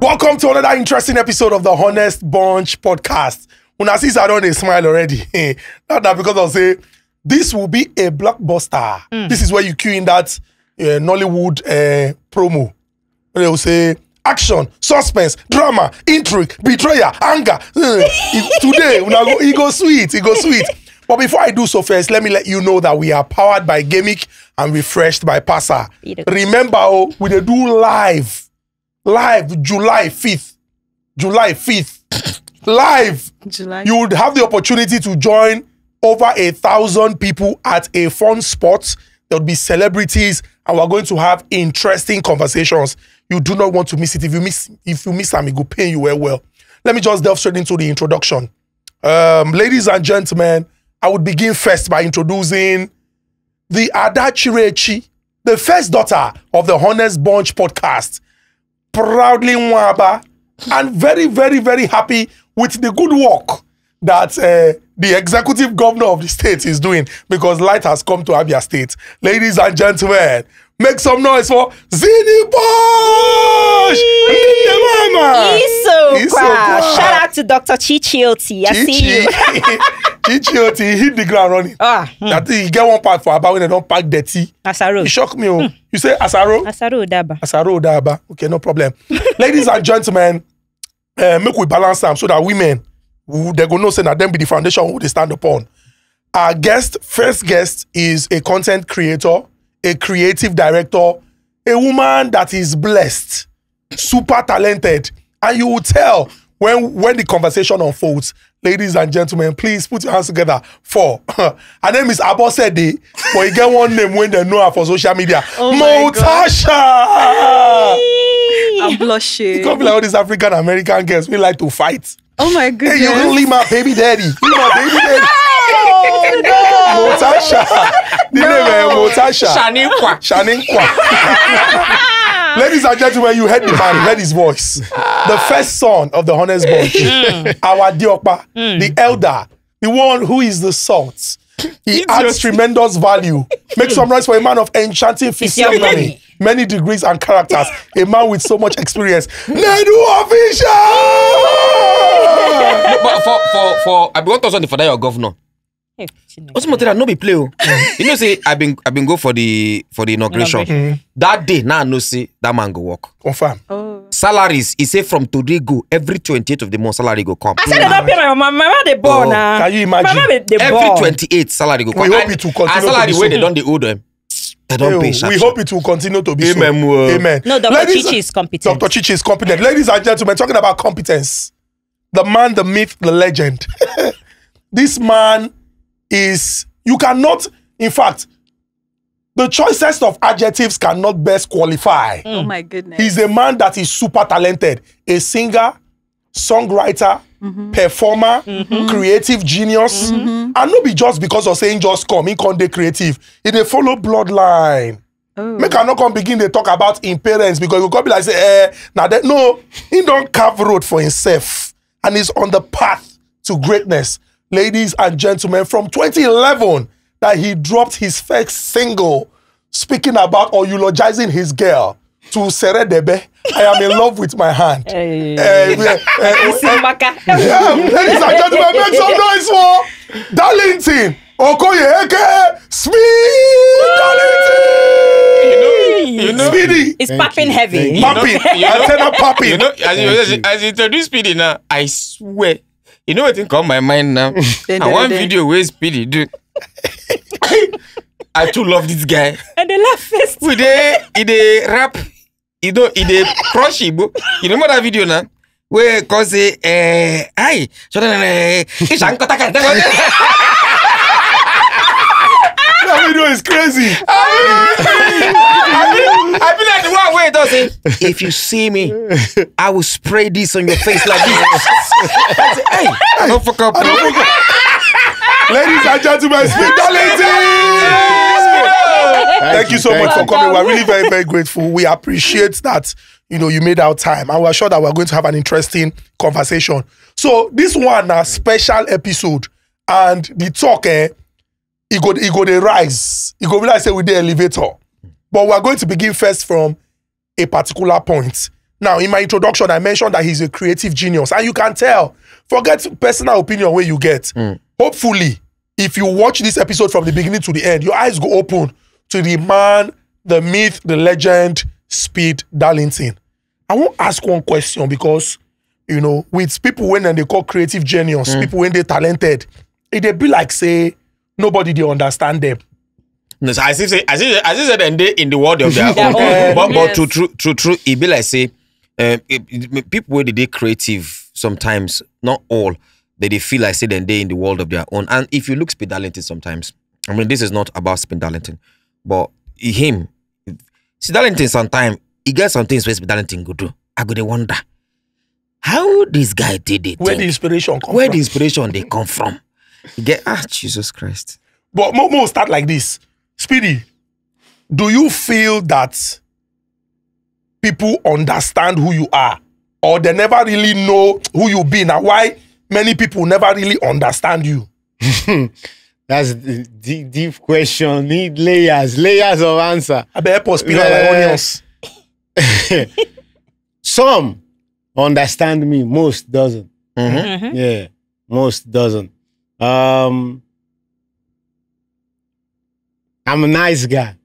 Welcome to another interesting episode of the Honest Bunch podcast. When I see I don't smile already. Not that because I'll say this will be a blockbuster. This is where you cue in that Nollywood promo. They will say action, suspense, drama, intrigue, betrayal, anger. Today, it goes sweet. It goes sweet. But before I do so first, let me let you know that we are powered by Gamic and refreshed by Pasa. Remember, we dey do live July 5th. Live. You would have the opportunity to join over 1,000 people at a fun spot. There will be celebrities, and we're going to have interesting conversations. You do not want to miss it. If you miss them, it will pain you well. Let me just delve straight into the introduction. Ladies and gentlemen, I would begin first by introducing the Adachirechi, the first daughter of the Honest Bunch podcast. Proudly Mwaba, and very, very, very happy with the good work that the executive governor of the state is doing, because light has come to Abia State. Ladies and gentlemen, make some noise for Zini Bosch! Shout out to Dr. Chichioti. I see you. Chichioti hit the ground running. That he get one part for about when they don't pack dirty. Asaro. It shocked me. You say Asaro? Asaro Odaba. Asaro Odaba. Okay, no problem. Ladies and gentlemen, make we balance them so that women, they're going to say that them be the foundation who they stand upon. Our first guest is a content creator, a creative director, a woman that is blessed, super talented, and you will tell when the conversation unfolds. Ladies and gentlemen, please put your hands together for her name is Abosede, but you get one name when they know her for social media. Motasha! I'm blushing. You can't be like all these African American girls. We like to fight. Oh my goodness. Hey, you gonna leave my baby daddy. Leave my baby daddy. Oh, no. Motasha. The name is Motasha. Shaninkwa. Ladies and gentlemen, you heard the man, you heard his voice. The first son of the Honest Bunch, our Diokpa, the elder, the one who is the salt. He adds tremendous value. Make some noise for a man of enchanting physiognomy, many degrees and characters. A man with so much experience. Nedu official! But for I be 1,000 for that your governor. What's material? No be play. You know, say I've been go for the inauguration. That day, now no say that man go work. Confirm. Salaries, he say from today go every 28th of the month salary go come. I said they don't pay my mama they born now. Can you imagine? Every 28th salary go come. We hope it will continue. And salary where they don't owe them. They don't pay. We hope it will continue to be Amen. so. Amen. No, Dr. Chichi is competent. Dr. Chichi is competent. Ladies and gentlemen, talking about competence, the man, the myth, the legend. This man is, you cannot, in fact, the choicest of adjectives cannot best qualify. Oh my goodness. He's a man that is super talented. A singer, songwriter, performer, creative genius. And not be just because of saying just come, he can't be creative. He dey follow bloodline. Make I not come begin to talk about him parents, because you can't be like say, now that no, he don't carve road for himself. And he's on the path to greatness. Ladies and gentlemen, from 2011, that he dropped his first single speaking about or eulogizing his girl to Sere Debe. I am in love with my hand. Hey. Ladies and gentlemen, make some noise for Darlington. Okoye Eke Speed Darlington. You know, Speedy. It's popping heavy. Popping. Antenna popping. You know, as you introduce Speedy now, I swear. You know what thing come my mind now? And one video where Speedy do. I too love this guy. And they laugh first. He dey rap. He dey crush him. You remember that video now? Where cause say hi. That video is crazy. I feel like the one way it does it. If you see me, I will spray this on your face like this. I say, hey, I don't fuck up. Ladies and gentlemen, Speed Darlington. Thank you so much for coming. We're really very, very grateful. We appreciate that, you know, you made our time, and we're sure that we're going to have an interesting conversation. So this one, a special episode, and the talk, it he go dey rise. He go be like say with the elevator. But we're going to begin first from a particular point. Now, in my introduction, I mentioned that he's a creative genius. And you can tell, forget personal opinion where you get. Hopefully, if you watch this episode from the beginning to the end, your eyes go open to the man, the myth, the legend, Speed Darlington. I won't ask one question because, you know, with people when they call creative genius, people when they're talented, they be like, say, nobody they understand them. No, so I see said and they in the world of their own. But true, it be like say, people where they creative sometimes, not all, they feel like say then they in the world of their own. And if you look Speed Darlington sometimes, I mean this is not about Speed Darlington, but him, Speed Darlington sometimes he gets some things where Speed Darlington go do. I go to wonder how this guy did it. Where the inspiration come Where from. the inspiration they come from. You get Jesus Christ. But more start like this. Speedy, do you feel that people understand who you are? Or they never really know who you be? Now, why many people never really understand you? That's a deep question. Need layers of answer. I bet help like onions. Some understand me, most doesn't. Yeah, most doesn't. I'm a nice guy.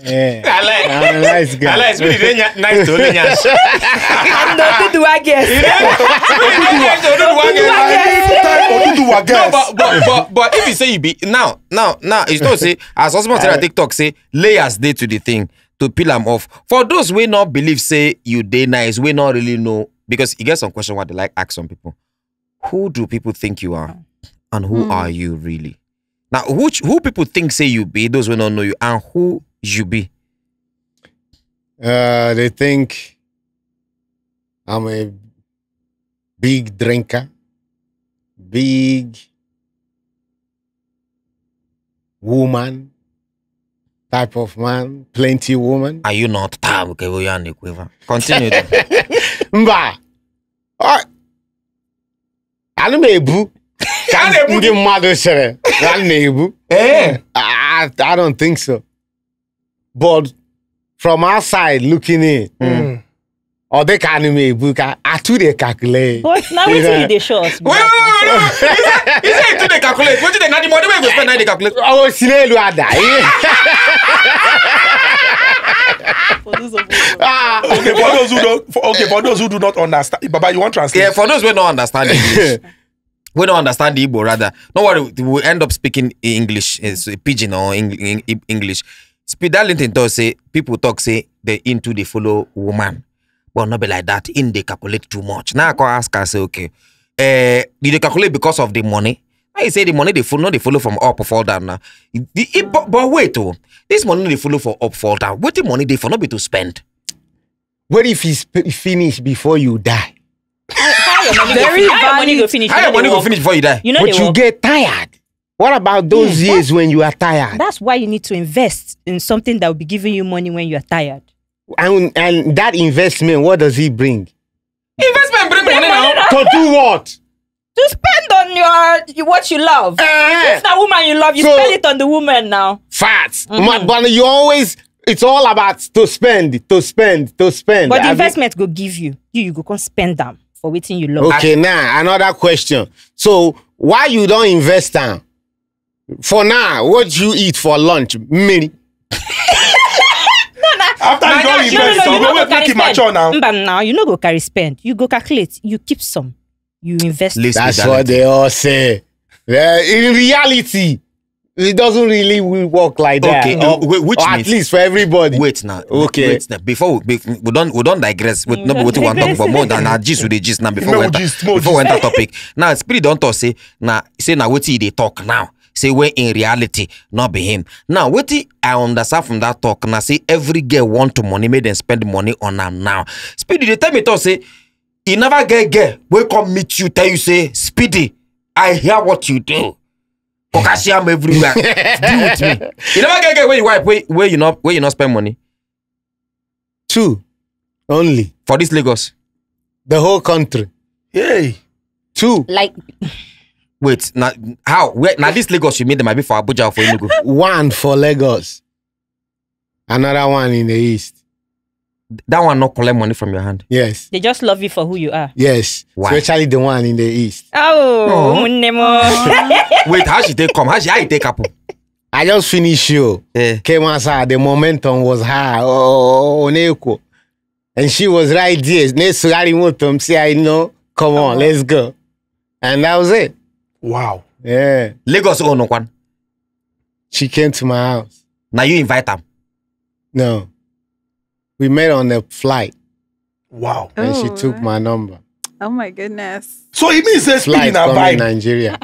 Yeah, I'm a nice guy. I like Speedy. Nice to Olinias. And do I guess? No, but if you say you be now, it's not say as husband said on TikTok say layers day to the thing to peel them off. For those we not believe say you day nice, we not really know because you get some question what they like ask some people. Who do people think you are, and who are you really? Now, who people think say you be? Those who don't know you, and who you be? They think I'm a big drinker, big woman type of man, plenty woman. Are you not? Continue. Mba, I don't know. I don't think so. But from outside looking in, or they can't make book. I too they calculate. But now we see the shows. Wait. Is it to the calculate? What did they not the money we go spend now they calculate? Oh, Sinelu ada. For those who do not understand, Baba, you want to translate? Yeah, for those who don't understand English. We don't understand the Igbo, rather. No worry, we end up speaking English, it's pidgin or English. Speed Darlington does say, people talk, say, they into they follow woman. But not be like that, in they calculate too much. Now I can ask her, say, okay, do they calculate because of the money? I say the money they follow from up or fall down now. But wait, this money they follow for up, fall down. What the money they for not be to spend? What if it's finished before you die? How your money go finish? How your money go finish before you die? You know but you get tired. What about those years when you are tired? That's why you need to invest in something that will be giving you money when you are tired. And that investment, what does it bring? Investment bring money now. To do what? To spend on your what you love. If the woman you love, you spend it on the woman now. Facts. But you always, it's all about to spend. But the investment go give you. You go come spend them for waiting you love. Okay, now another question. So why you don't invest them? For now, what you eat for lunch? Mini. After you don't invest, you go make it mature now. Now you no go carry spend. You go calculate. You keep some. You invest. That's what they all say. In reality, it doesn't really work like that. Okay, which or at least for everybody. Wait now. Okay. Wait now. Before we don't digress. We don't what we want to talk about more than our gist with the gist now. Before we enter topic. Now Spirit don't talk say now what they talk now. Say we're in reality, not be him. Now, what I understand from that talk, now say every girl want to money, make them spend money on them now. Speedy, they tell me to say, you never get, we come meet you, tell you say, Speedy, I hear what you do. Pokasiam everywhere. Deal with me. You never get where you wipe, where you not spend money. 2 only. For this Lagos. The whole country. Hey. 2. Like Wait, now how? Where now this Lagos you made them might be for Abuja or for Enugu? One for Lagos. Another one in the east. That one not collect money from your hand. Yes. They just love you for who you are. Yes. Why? Especially the one in the east. Oh, Nemo. Wait, how she take come? How you take up? I just finished show. Came outside. The momentum was high. Oneko. And she was right there. Next to say, I know. Come on, let's go. And that was it. Wow. Yeah. Lagos no one. She came to my house. Now you invite them. No. We met on a flight. Wow. And she took my number. Oh my goodness. So it means a Flight speeding a from vibe. Nigeria.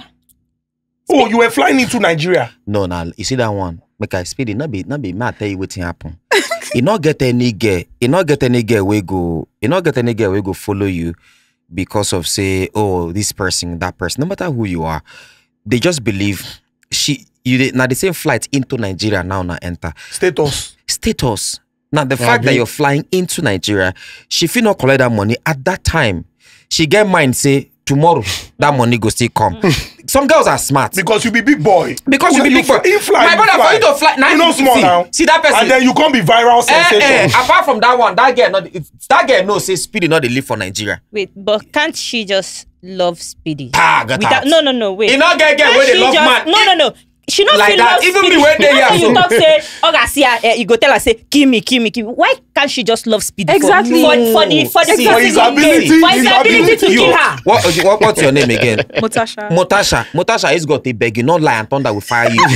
Oh, you were flying into Nigeria. No, you see that one. Make I speed it. Not be. Me I tell you what happen. You not get any girl. You not get any girl we go. You not get any girl we go follow you because of say, oh, this person, that person. No matter who you are, they just believe now the same flight into Nigeria now enter status. Now the fact that you're flying into Nigeria, she feel not collect that money at that time. She get mind say tomorrow that money go still come. Some girls are smart because you be big boy. Because you be big boy. My brother, for you to fly, now you know small now. See that person, and then you can't be viral sensation. Apart from that one, that girl knows say Speedy not they live for Nigeria. Wait, but can't she just love Speedy? Got out. No, wait. You not get where they love man. No. She not like feel that. love Even Speedy. me when they here. You talk say, okay, see her, you go tell her say, give me. Why can't she just love Speedy? Exactly. For his ability to kill her. What's your name again? Motasha Is got a beg. You not lie and thunder will fire you.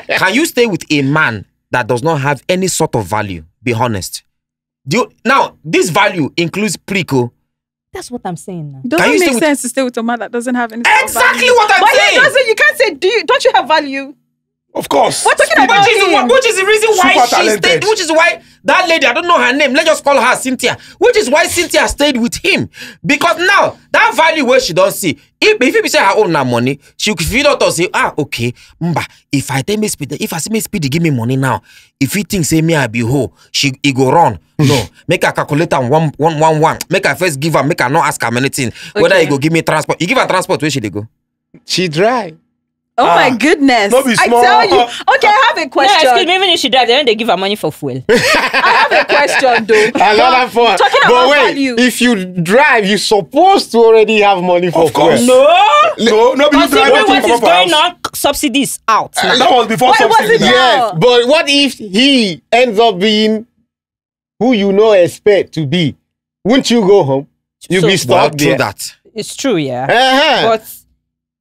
Can you stay with a man that does not have any sort of value? Be honest. Now this value includes preco. That's what I'm saying now. It doesn't make sense to stay with a man that doesn't have any exactly value. what I'm saying. It doesn't. You can't say, don't you have value? Of course. What talking about? Which is the reason why Super she talented. stayed. Which is why that lady, I don't know her name. Let's just call her Cynthia. Which is why Cynthia stayed with him. Because now that value where she don't see. If you say her own money, she could feel out and say, okay, if I tell me Speedy, if I say me Speedy, give me money now. If he thinks say me I be ho, he go run. No, make her calculate on one. Make her first give her, make her not ask her anything. Whether he go give me transport. You give her transport, where should they go? She drive. Oh my goodness. No be I small. tell you. Okay, I have a question. No, excuse me, even if she drive, then they give her money for fuel. I have a question though. Another fun. Talking But about wait, value. if you drive, you're supposed to already have money for Of course. fuel. No, but you drive Considering to what come is up going house. on, subsidies out. That was before Why was subsidy. it now. that? Yes, but what if he ends up being who you know expect to be? Wouldn't you go home? You'll be stuck True there. that. It's true, yeah. Uh-huh.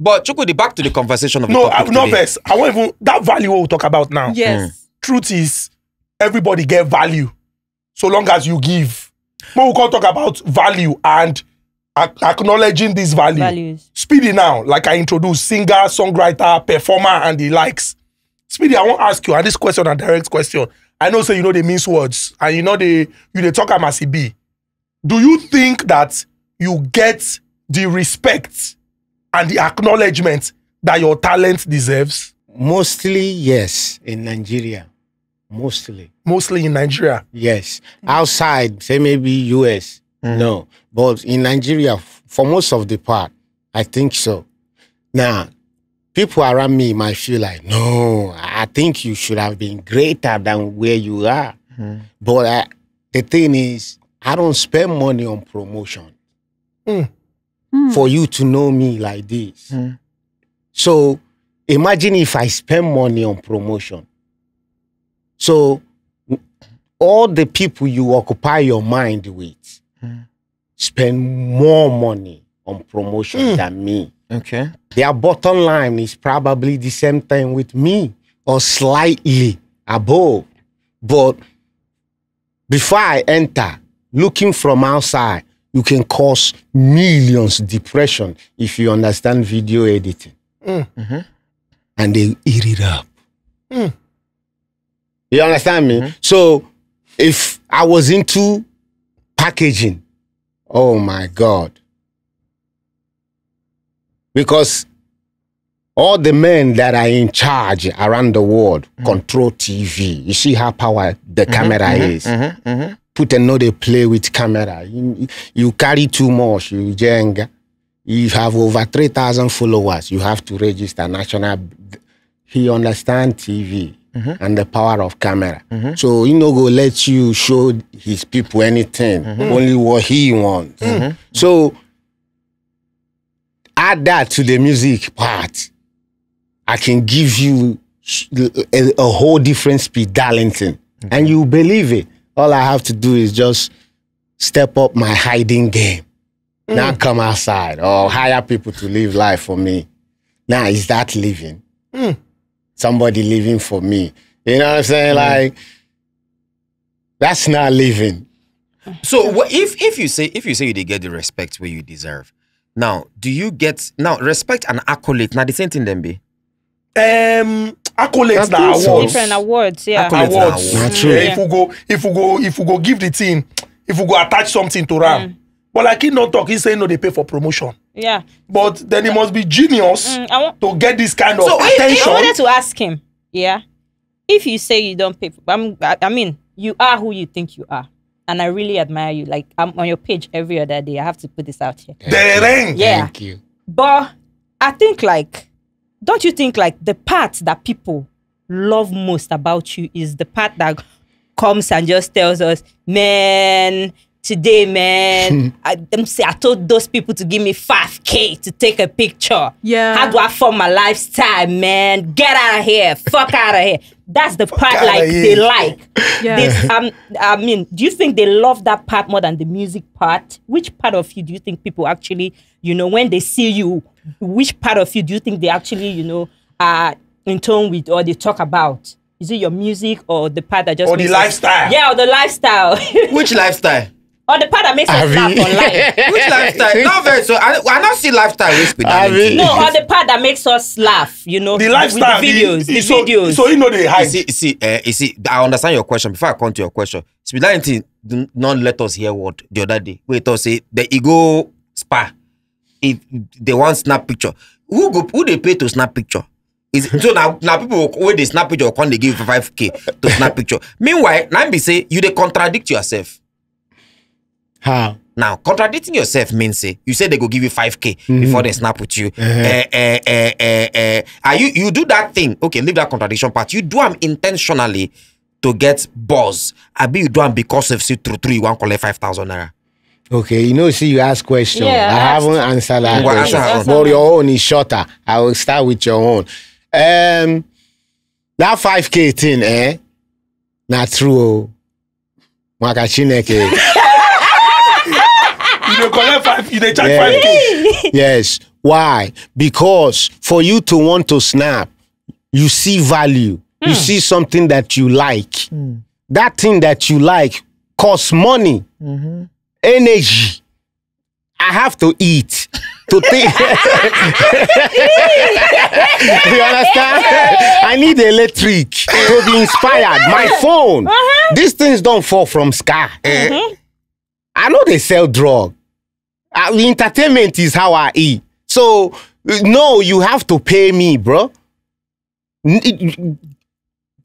But Chukudi, back to the conversation of the No, topic no, today. Vess. I want even that value we'll talk about now. Yes. Truth is, everybody get value so long as you give. But we can't talk about value and acknowledging this value. Values. Speedy now, like I introduced, singer, songwriter, performer, and the likes. Speedy, I want to ask you, and this question a direct question. I know, say you know they mince words, and you know they talk as it be. Do you think that you get the respect and the acknowledgement that your talent deserves? Mostly, yes, in Nigeria. Mostly. Mostly in Nigeria. Yes. Outside, say maybe US. No. But in Nigeria, for most of the part, I think so. Now, people around me might feel like, no, I think you should have been greater than where you are. But the thing is, I don't spend money on promotion for you to know me like this. So imagine if I spend money on promotion. So all the people you occupy your mind with spend more money on promotion than me. Okay. Their bottom line is probably the same thing with me or slightly above. But before I enter, looking from outside, you can cause millions depression if you understand video editing. And they eat it up. You understand me? So if I was into packaging, oh my God. Because all the men that are in charge around the world control TV. You see how power the camera is. Put another play with camera. You carry too much, you jenga. You have over 3,000 followers. You have to register national. He understands TV and the power of camera. So he no go let you show his people anything, only what he wants. So add that to the music part. I can give you a whole different speed, Darlington, and you believe it. All I have to do is just step up my hiding game. Now come outside or hire people to live life for me. Now is that living? Somebody living for me. You know what I'm saying? Like, that's not living. So if you say you did get the respect where you deserve, now do you get respect and accolade? Now the same thing then be. Accolades na awards. Different awards, yeah. Awards. Not true. Yeah, if we go give the team, if we go attach something to Ram. But like he not talk, he say no, they pay for promotion. Yeah. But then he must be genius to get this kind of attention. I wanted to ask him, yeah, if you say you don't pay, I mean, you are who you think you are. And I really admire you. Like, I'm on your page every other day. I have to put this out here. Yeah. Thank you. But I think, like, don't you think, like, the part that people love most about you is the part that comes and just tells us, man, today, man, I told those people to give me 5K to take a picture. Yeah. How do I form my lifestyle, man? Get out of here. Fuck out of here. That's the part like they like. Yeah. I mean, do you think they love that part more than the music part? Which part of you do you think people actually, you know, when they see you, which part of you do you think they actually, you know, are in tone with or they talk about? Is it your music or the part that just... Or the lifestyle? Yeah, or the lifestyle. Which lifestyle? Or the part that makes us laugh online. Which lifestyle? Not very so. I not see lifestyle with No, or the part that makes us laugh, you know. The lifestyle. With the videos. The videos. So you know they hide. You see, I understand your question. Before I come to your question, Speedline do not let us hear what the other day. Wait, us say the ego spa. If they want snap picture, who they pay to snap picture? So now people when they snap picture, can they give 5K to snap picture? Meanwhile, now be say you they contradict yourself. How? Now, contradicting yourself means say you say they go give you 5K before they snap with you. You do that thing. Okay, leave that contradiction part. You do them intentionally to get buzz. I be you do them because of see through you want to collect 5,000 naira. Okay, you know, see, you ask question. Yeah, I haven't answered that question. Answer. But your own is shorter. I will start with your own. That 5K thing, not true. Makachineke. You dey collect 5, you dey charge 5K. Yes. Why? Because for you to want to snap, you see value. You see something that you like. That thing that you like costs money, energy. I have to eat to think. You understand? I need electric to be inspired. My phone. These things don't fall from sky. I know they sell drug. Entertainment is how I eat. So, no, you have to pay me, bro.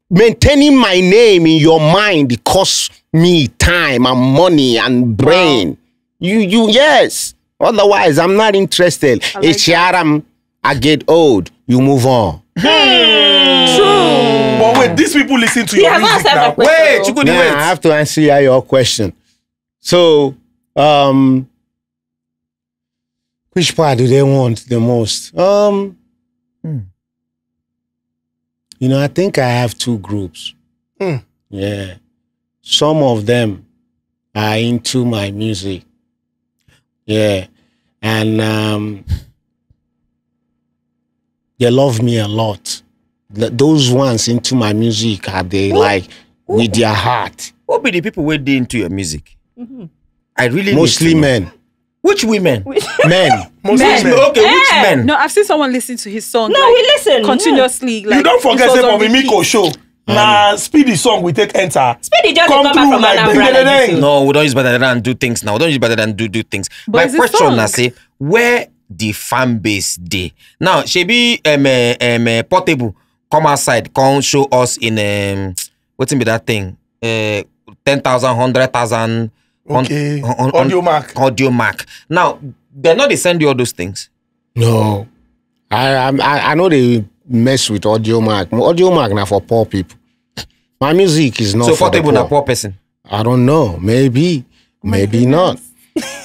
Maintaining my name in your mind costs me time and money and brain. Wow. Yes. Otherwise, I'm not interested. I get old. You move on. True. But wait, these people listen to your music now. Wait, you could wait. I have to answer your question. So, which part do they want the most? You know, I think I have two groups. Yeah. Some of them are into my music. Yeah. And they love me a lot. Those ones into my music are they like with their heart. What be the people who they into your music? I really mostly men. Which women? Men. Mostly men. Okay, which men? No, I've seen someone listen to his song. No, like, we listen continuously. Like, you don't forget it was say on for repeat. Miko show. Nah, Speedy song we take enter. Speedy just Come come back through from like Anambra like this, so. No, we don't use better than do things now. We don't use better than do things. But My it's a question song. I say, where the fan base day? Now, Shebi Portable come outside, come show us in what's in be that thing? 10,000, 100,000. Okay. Audio mark. Audio mark. Now, they're not they send you all those things. No. I know they mess with audio mark. Audio mark now for poor people. My music is not so for the portable poor. na poor person. I don't know. Maybe not.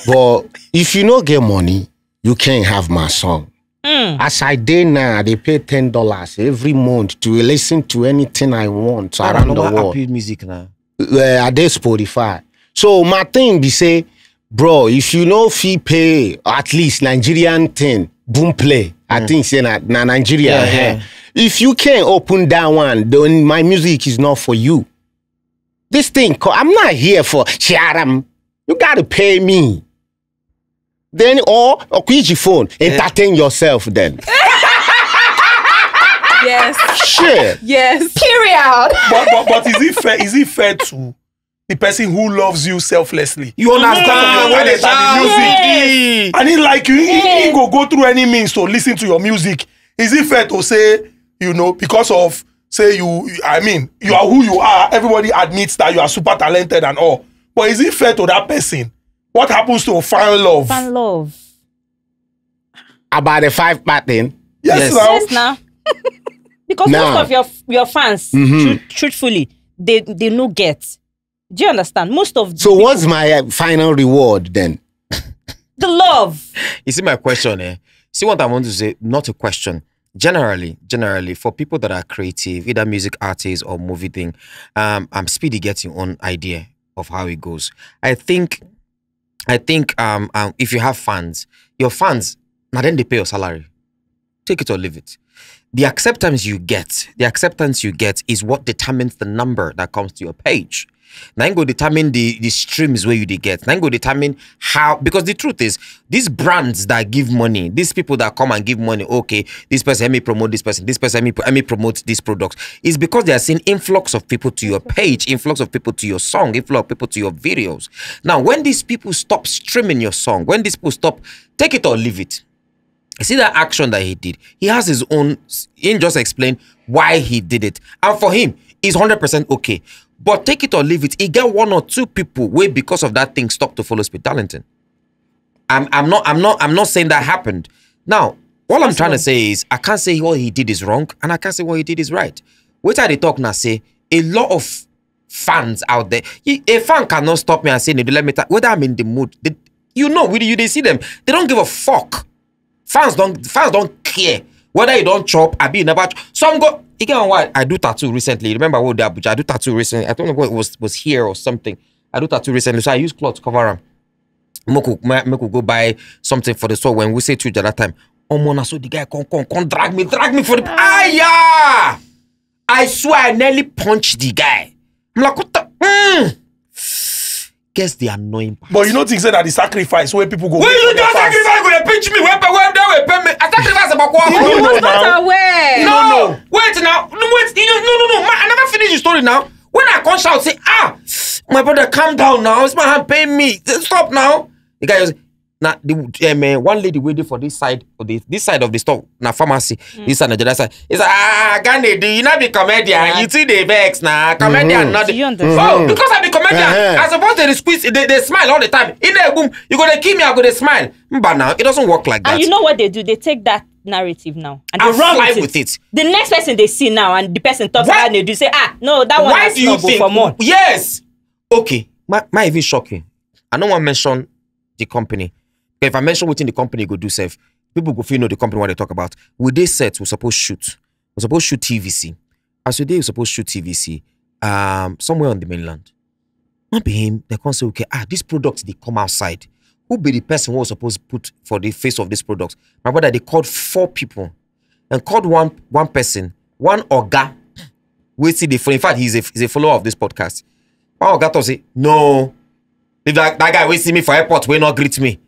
But if you don't get money, you can't have my song. As I did now, they pay $10 every month to listen to anything I want around the world. Appeal music now. I did Spotify. So my thing be say, bro, if you know fee pay at least Nigerian thing, boom play. I think say na Nigeria. Yeah. If you can't open that one, then my music is not for you. This thing, I'm not here for sharam. You gotta pay me. Then or quit your phone, entertain yourself then. Yes. Shit. Yes. Period. But is it fair to the person who loves you selflessly? You understand When they the start the music, and he like you, he go through any means to listen to your music. Is it fair to say, you know, because of say you are who you are, everybody admits that you are super talented and all. But is it fair to that person? What happens to fan love? Fan love. About the 5 part then? Yes, Yes, now. Because most of your fans, truthfully, they no get. Do you understand? Most of So what's my final reward then? the love? You see my question, See what I want to say, not a question. Generally, for people that are creative, either music artists or movie thing, I'm speedy getting on idea of how it goes. I think if you have fans, your fans, now then they pay your salary. Take it or leave it. The acceptance you get is what determines the number that comes to your page. Now you go determine the streams where you get. Now you go determine how, because the truth is, these brands that give money, these people that come and give money, okay, this person let me promote this person let me promote this product, is because they are seeing influx of people to your page, influx of people to your song, influx of people to your videos. Now, when these people stop streaming your song, when these people stop, take it or leave it. You see that action that he did? He has his own, he just explain why he did it. And for him, it's 100% okay. But take it or leave it, he get 1 or 2 people where because of that thing stop to follow Speed Darlington. I'm not saying that happened. Now, all I'm trying to say is I can't say what he did is wrong and I can't say what he did is right. Which I talk now say a lot of fans out there. A fan cannot stop me and say, let me whether I'm in the mood. They see them. They don't give a fuck. Fans don't care whether you don't chop. I be never. Some go. Again, what I do tattoo recently. Remember what I do tattoo recently. I don't know what it was here or something. I do tattoo recently, so I use cloth to cover them. Make go buy something for the store when we say to the other time. Oh mona, so the guy come drag me for the I swear I nearly punched the guy. I'm like, what the? Guess the annoying part. But you don't think that the sacrifice where people go. When you do sacrifice, go to pinch me. When they will pay me. I sacrifice about what? He was not aware. No. Wait now. No. I never finished the story now. When I come shout, say, my brother, calm down now. It's my hand paying me. Stop now. The guy was now one lady waiting for this side of the store, na pharmacy. This side, the other side. It's like, Nedu, you not be comedian. You see the vex now. Comedian, not the. You understand? Oh, because I be comedian, I suppose they squeeze, they smile all the time. In there, boom, you gonna kill me, I go to smile. But now it doesn't work like that. And you know what they do? They take that narrative now and I they run fly with with it. The next person they see now and the person talks about they do say, no, that one Why has do you not go think? for more. Yes. Okay. My even shocking. I don't want to mention the company. If I mention within the company go do safe, people go feel know the company what they talk about. With this set, we're supposed to shoot. We're supposed to shoot TVC. As today, we're supposed to shoot TVC somewhere on the mainland. Not be him, they can't say, okay, this product, they come outside. Who be the person who was supposed to put for the face of this product? My brother, they called 4 people and called one person, one Oga. We see the phone. In fact, he's a follower of this podcast. One Oga to say, no. If that guy will see me for airport, will not greet me.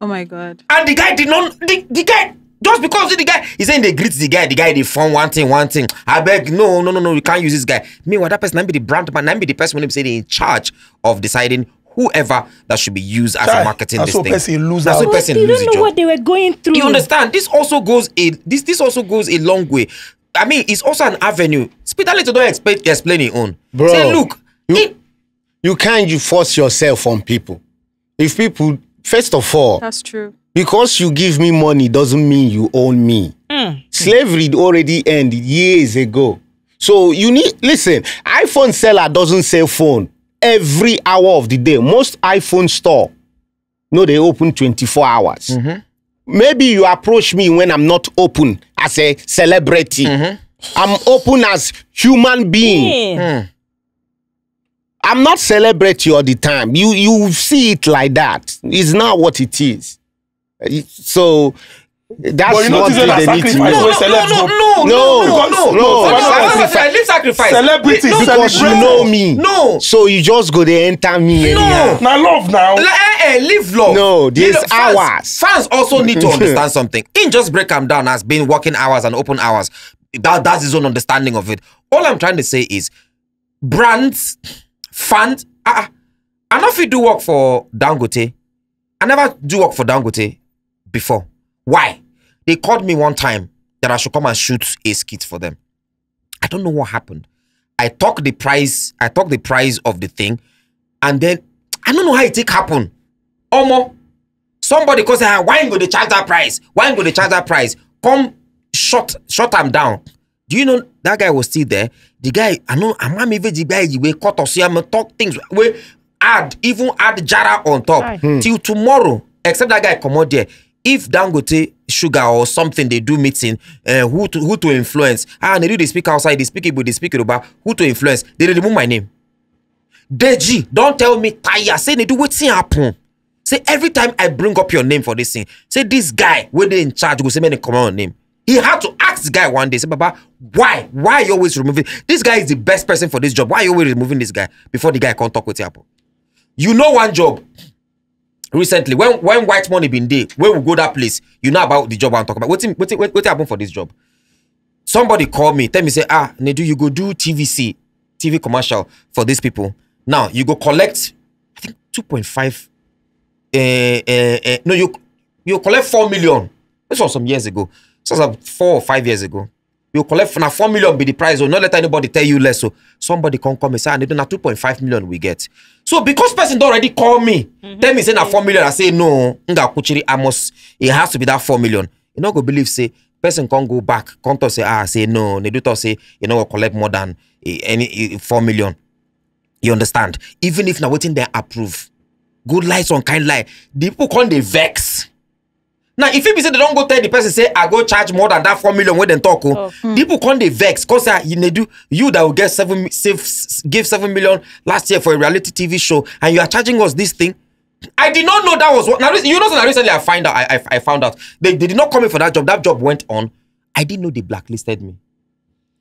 Oh my God. And the guy did not, the guy, just because the guy, he's saying they greet the guy they found one thing. I beg, no, we can't use this guy. Meanwhile, that person, be the brand man, be the person when they say they're in charge of deciding whoever that should be used as a marketing this thing. That's They don't know what they were going through. You understand? This also goes a long way. I mean, it's also an avenue. Speed Darlington don't explain it on. Bro, say, look, you can't force yourself on people. If people, first of all, That's true. Because you give me money doesn't mean you own me. Slavery already ended years ago. So you need, listen, iPhone seller doesn't sell phone every hour of the day. Most iPhone store, no, they open 24 hours. Maybe you approach me when I'm not open as a celebrity. I'm open as human being. I'm not celebrity all the time. You see it like that. It's not what it is. So that's not the need to Leave sacrifice. Celebrities, because you know me. No. So you just go there enter me anyhow. Now love now. Live love. No, there's hours. Fans also need to understand something. In just break them down as being working hours and open hours. That's his own understanding of it. All I'm trying to say is brands, fans. I know if you do work for Dangote. I never do work for Dangote before. Why? They called me one time that I should come and shoot a skit for them. I don't know what happened. I talked the price of the thing, and then I don't know how it take happen. Omo, somebody goes, why ain't go to charge that price? Why ain't go to charge that price? Come shut them down. Do you know that guy was still there? The guy, I know, I'm even the guy we cut or see him talk things. We add Jara on top till tomorrow. Except that guy come out there. If Dangote Sugar or something they do meeting, who to influence? Nedu they speak outside, they speak Igbo, they speak Yoruba. Who to influence? They remove my name. Deji, don't tell me Taya. Say Nedu, what's happen? Say every time I bring up your name for this thing, say this guy when they in charge go say me come on name. He had to ask the guy one day, say Baba, why are you always removing? This guy is the best person for this job. Why are you always removing this guy before the guy can't talk with Apple? You know one job. Recently, when white money been there, when we go that place, you know about the job I'm talking about. What happened for this job? Somebody called me, tell me, say, Nedu, you go do TV commercial for these people. Now, you go collect, I think 2.5, no, you collect 4 million. This was some years ago. This was like 4 or 5 years ago. You collect, now 4 million be the price, so not let anybody tell you less. So somebody come and say, Nedu, now 2.5 million we get. So because person don't already call me, tell me say na 4 million, I say no, it has to be that 4 million. You know go believe say person can't go back, can't say say no, they do say you know collect more than any 4 million. You understand? Even if now waiting they approve, good lies on kind lie, the people can't they vex. Now, if it be say they don't go tell the person, say, I go charge more than that 4 million when they talk, people can't they vex. Because you that will get give 7 million last year for a reality TV show, and you are charging us this thing. I did not know that was what. Now, you know, so recently I found out. They did not come in for that job. That job went on. I didn't know they blacklisted me.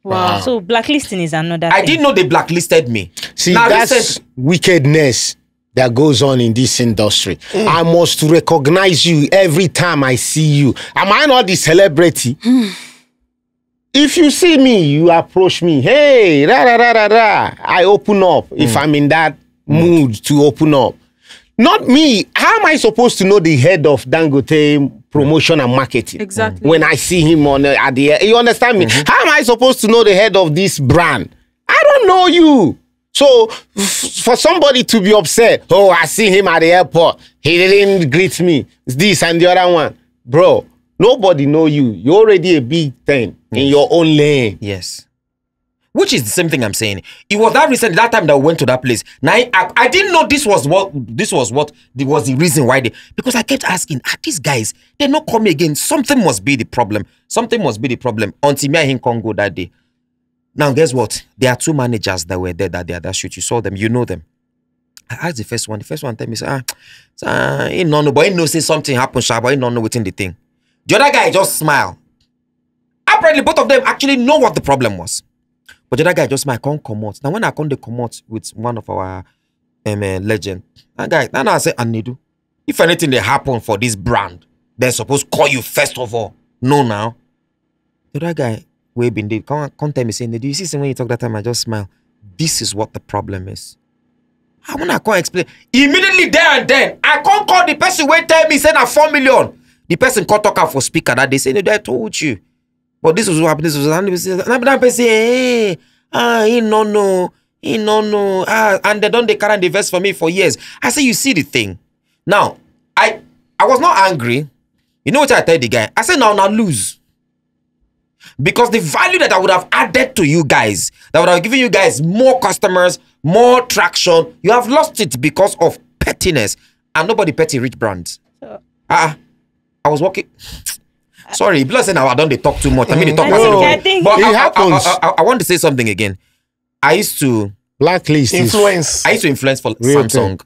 Wow. So blacklisting is another thing. I didn't know they blacklisted me. See, now, that's wickedness that goes on in this industry. I must recognize you every time I see you. Am I not the celebrity? If you see me, you approach me. Hey, I open up if I'm in that mood to open up. Not me. How am I supposed to know the head of Dangote promotion and marketing? Exactly. When I see him at the you understand me? How am I supposed to know the head of this brand? I don't know you. So, for somebody to be upset, oh, I see him at the airport, he didn't greet me, this and the other one. Bro, nobody know you. You're already a big thing in your own lane. Yes. Which is the same thing I'm saying. It was that recent, that time that we went to that place. Now, I didn't know this was the reason why because I kept asking, these guys, they're not coming again. Something must be the problem. Something must be the problem. Until me and him can't go that day. Now, guess what? There are 2 managers that were there that day at that shoot. You saw them. You know them. I asked the first one. The first one tell me, he don't know, but he knows say something happened, but he don't know within the thing. The other guy just smiled. Apparently, both of them actually know what the problem was. But the other guy just smiled, can't come out. Now, when I come out with one of our legend, that guy, now I say, Nedu, if anything they happen for this brand, they're supposed to call you first of all. No, now. The other guy, we been there. Can't tell me saying, do you see when you talk that time? I just smile. This is what the problem is. I can't explain. Immediately there and then, I can't call the person who tell me say na 4 million. The person can't talk out for speaker that they say, I told you. But this was what happened. This was and that person say, he no know. And they don't they carry the verse for me for years. I say, you see the thing. Now, I was not angry. You know what I tell the guy? I said, now lose. Because the value that I would have added to you guys, that would have given you guys more customers, more traction, you have lost it because of pettiness. And nobody petty rich brands. I was walking. Sorry, because now I don't talk too much. I mean, they talk but it happens. I want to say something again. I used to blacklist influence. I used to influence for Samsung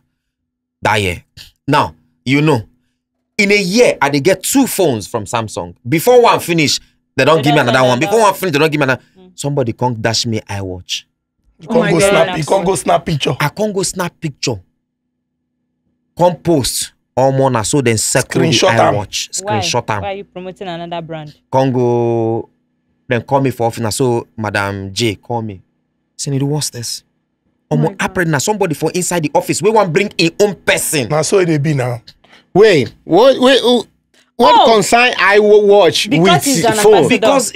that year. Now, you know, in a year, I did get 2 phones from Samsung. Before one finish, they don't give me another one. Before one finish, they don't give me another. Somebody can't dash me iWatch. You can't go snap picture. I can't go snap picture. Come post. Almost so then circle the iWatch. Screenshot them. Why are you promoting another brand? Congo, then call me for office. So Madam J call me. Say, Nedu, what's this? Almost now somebody for inside the office. We want bring a own person. Now so it be now. What concern iWatch with phone?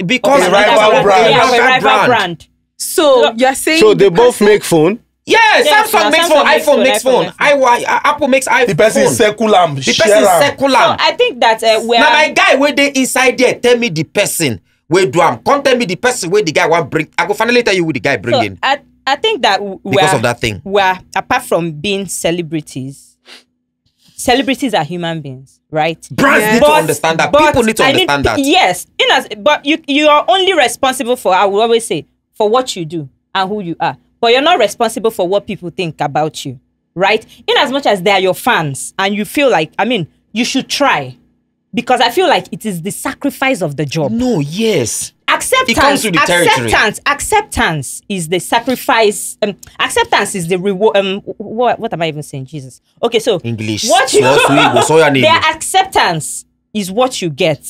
Because a rival brand. So you're saying so they both make phone? Yes, Samsung makes phone, iPhone makes phone, Apple makes iPhone. The person is secular. The person is secular. So I think that now my guy where they inside there tell me the person where do am. Can't tell me the person where the guy want bring. I go finally tell you who the guy bring in. I think that because of that thing. We're apart from being celebrities are human beings, right? Brands need to understand that. People need to understand that. Yes, but you are only responsible for, I will always say, for what you do and who you are. But you're not responsible for what people think about you, right? In as much as they are your fans and you feel like, I mean, you should try. Because I feel like it is the sacrifice of the job. No, yes. Acceptance, it comes with the territory. Acceptance is the sacrifice. Acceptance is the reward. What am I even saying? Jesus. Okay, so English. What you their acceptance is what you get.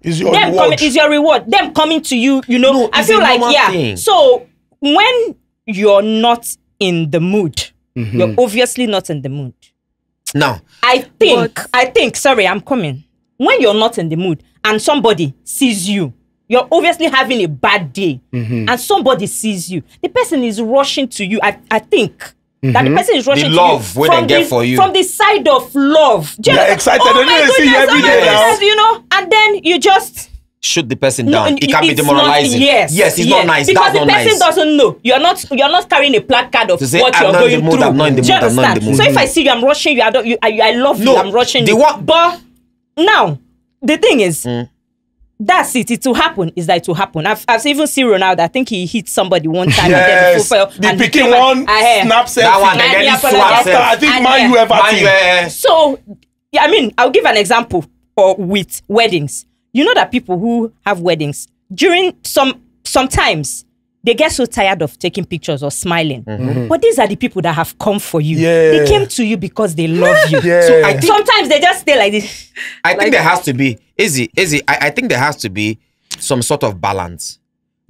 Is your reward. Is your reward. Them coming to you, you know. No, I feel like thing. So when you're not in the mood, you're obviously not in the mood. No. I think, sorry, I'm coming. When you're not in the mood and somebody sees you, you're obviously having a bad day and somebody sees you. The person is rushing to you. I think that the person is rushing to you. The love where they get for you. From the side of love. They're excited. They don't see you every day now. You know, and then you just shoot the person down. It can be demoralizing. Yes, it's not nice. Because that's the person doesn't know. You're not carrying a placard of what you're going through. I'm not in the mood. Do you understand? So if I see you, I'm rushing you. I love you. I'm rushing you. But now the thing is, that's it. It will happen. Is that it will happen? I've even seen Ronaldo. I think he hit somebody one time. Yes, the picking one snap selfie. That one, they get after I think Man U ever. So yeah, I mean, I'll give an example with weddings. You know that people who have weddings, during sometimes they get so tired of taking pictures or smiling. But these are the people that have come for you. Yeah. They came to you because they love you. Yeah. So I think, sometimes they just stay like this. I think there has to be, I think there has to be some sort of balance.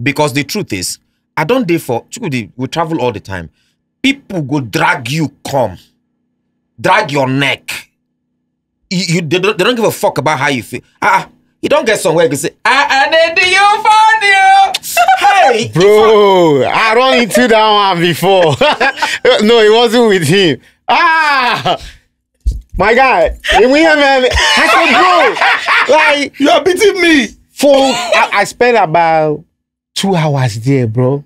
Because the truth is, I don't dare for, we travel all the time. People go drag you, drag your neck. They don't give a fuck about how you feel. You don't get somewhere you say, Nedu, you found you. Hey, bro, I run into that one before. No, it wasn't with him. My guy, I said, bro, like you are beating me. I spent about 2 hours there, bro.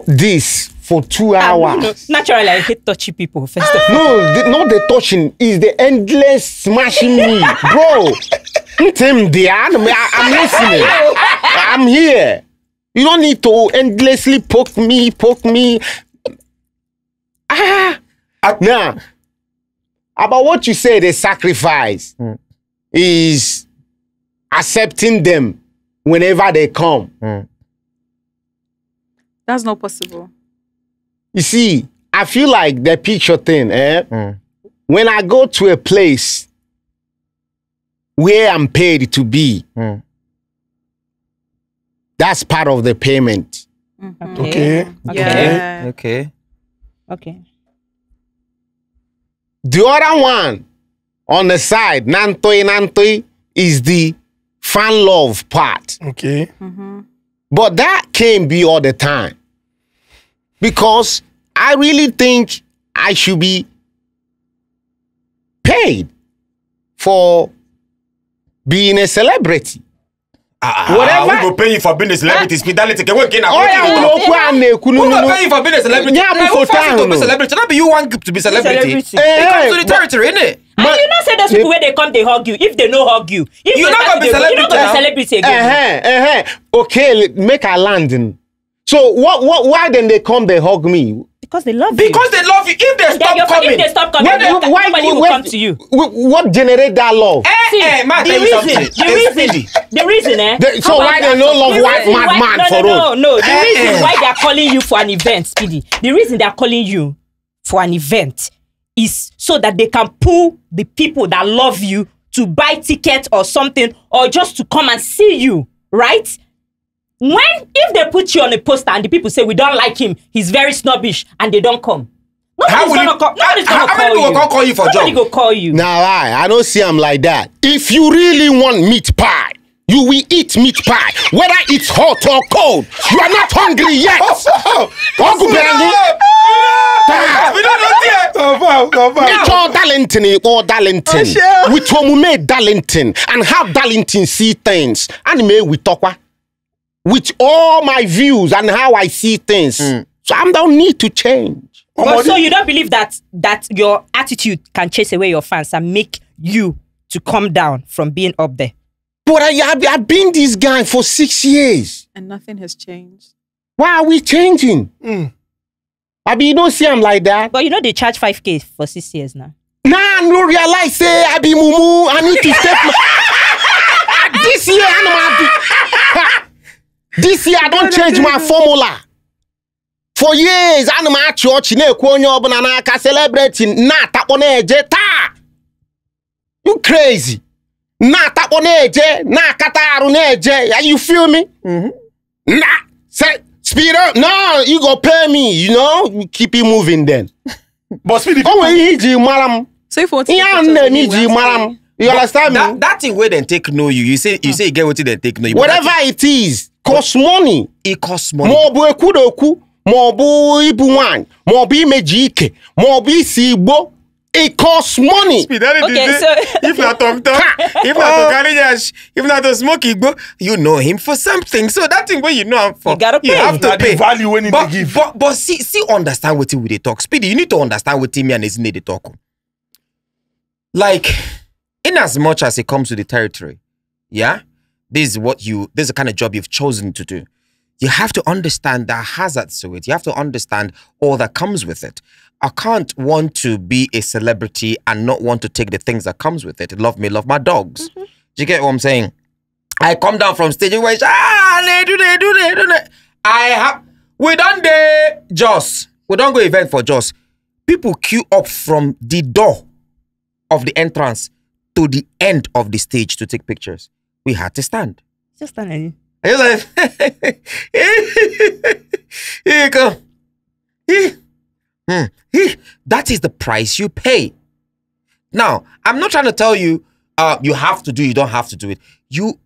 This for 2 hours. Naturally, I hate touchy people. First of all. No, not the touching. Is the endless smashing me, bro. Tim, I'm listening. I'm here. You don't need to endlessly poke me. Now, about what you say, the sacrifice is accepting them whenever they come. That's not possible. You see, I feel like the picture thing, when I go to a place where I'm paid to be, that's part of the payment. Okay. Yeah. Okay. The other one on the side, Nantoi, is the fan love part. Okay. But that can't be all the time. Because I really think I should be paid for being a celebrity. Whatever. We go pay you for being a celebrity. Hospitality. Who go pay you for being a celebrity? Who force you to be a celebrity? Not be you want to be celebrity. It comes to the territory, innit? And you not say those people when they come, they hug you. If they no hug you, if you're not gonna be celebrity again. Okay, make a landing. So why then they come, they hug me? Because they love you. Because they love you. If they stop coming, nobody will come to you. What generate that love? The reason, so why they no love white man for road? No. The reason why they are calling you for an event, Speedy. The reason they are calling you for an event is so that they can pull the people that love you to buy tickets or something, or just to come and see you, right? If they put you on a poster and the people say we don't like him, he's very snobbish, and they don't come, nobody's gonna call you for job. Nobody go call you. Nah, I don't see him like that. If you really want meat pie, you will eat meat pie, whether it's hot or cold. You are not hungry yet. Uncle Benny. Darlington. With whom we made Darlington and how Darlington see things. And me we talk with all my views and how I see things. So I don't need to change. But so you don't believe that your attitude can chase away your fans and make you to come down from being up there? But I've been this guy for 6 years. And nothing has changed. Why are we changing? I mean, you don't see I'm like that. But you know they charge 5K for 6 years now. Nah, no realize say I be mumu. I need to step this year this year I don't change my formula. For years, I'm at church, celebrating. You crazy. You feel me? Nah, say speed up. No, you go pay me. You know, you keep it moving then. But speedy. So if what you understand me? That thing where they take know you. You say you get what they take know you. Whatever it is, costs money. It costs money. Mobu ekudoku, mobu ibuwan, mobu imejike, mobu isibo. It costs money. Okay, so if not to smoke, you know him for something. So that thing where you know him for, you gotta pay. You have to pay. Value when they give. But see, understand what they talk. Speedy, you need to understand what Timmy and his they talk. Like, in as much as it comes to the territory, yeah, this is the kind of job you've chosen to do. You have to understand the hazards to it. You have to understand all that comes with it. I can't want to be a celebrity and not want to take the things that comes with it. Love me, love my dogs. Do you get what I'm saying? I come down from stage where they do. We don't do Joss. We don't go event for Joss. People queue up from the door of the entrance to the end of the stage to take pictures. We had to stand. Just standing. I was like, here you go. That is the price you pay. Now, I'm not trying to tell you you have to do it, you don't have to do it. You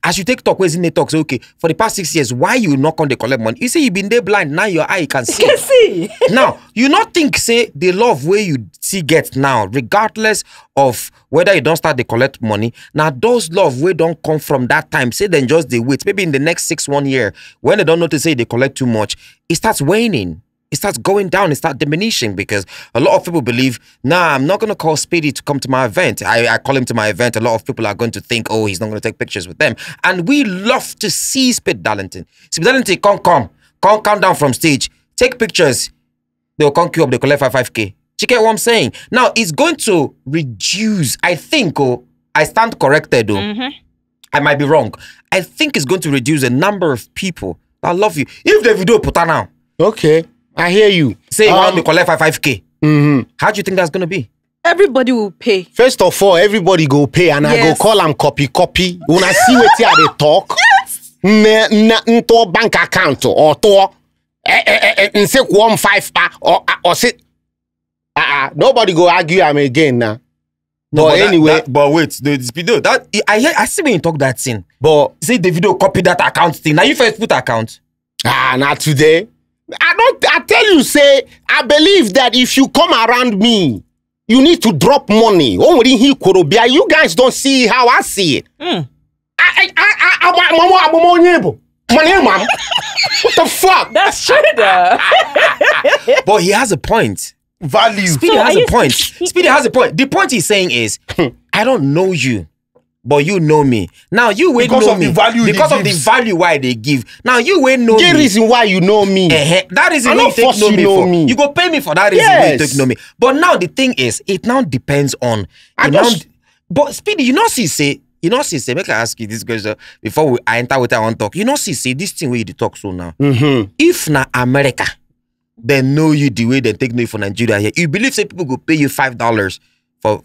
as you take talk, where's in the talk? So okay, for the past 6 years, why you not on the collect money? You say you've been there blind, now your eye can see. Can see. Now, you not think say the love where you see get now, regardless of whether you don't start the collect money. Now those love where don't come from that time, say then just they wait. Maybe in the next 1 year, when they don't notice say they collect too much, it starts waning. It starts going down, it starts diminishing because a lot of people believe, nah, I'm not going to call Speedy to come to my event. I call him to my event. A lot of people are going to think, oh, he's not going to take pictures with them. And we love to see Speed Darlington. Speed Darlington, come down from stage. Take pictures. They'll come queue up, they'll collect 5K. You get what I'm saying? Now, it's going to reduce, I think, I stand corrected though. I might be wrong. I think it's going to reduce the number of people that love you. If the video put on now. Okay. I hear you. Say you want to collect 5K. How do you think that's going to be? Everybody will pay. First of all, everybody go pay and I go call them copy. When I see what they talk, to bank account or to say 1.5 or say nobody go argue am again now. No, but anyway, but wait, the video that I see when you talk that thing. But say the video copy that account thing. Now you first put account. Not today. I tell you, say, I believe that if you come around me You need to drop money. You guys don't see how I see it. What the fuck? That's true, though. But he has a point. Value. Speedy has a point. Speedy has a point. The point he's saying is, I don't know you, but you know me. Now you will know me because of the value why they give. Now you will know me. The reason why you know me. That is the reason you take know me for. You go pay me for that reason you take know me. But now the thing is, it now depends on. But Speedy, you know, say, make I ask you this question before I enter with I want to talk. You know, say this thing where you talk so now. If na America, they know you the way they take know you for Nigeria here. You believe say people go pay you $5 for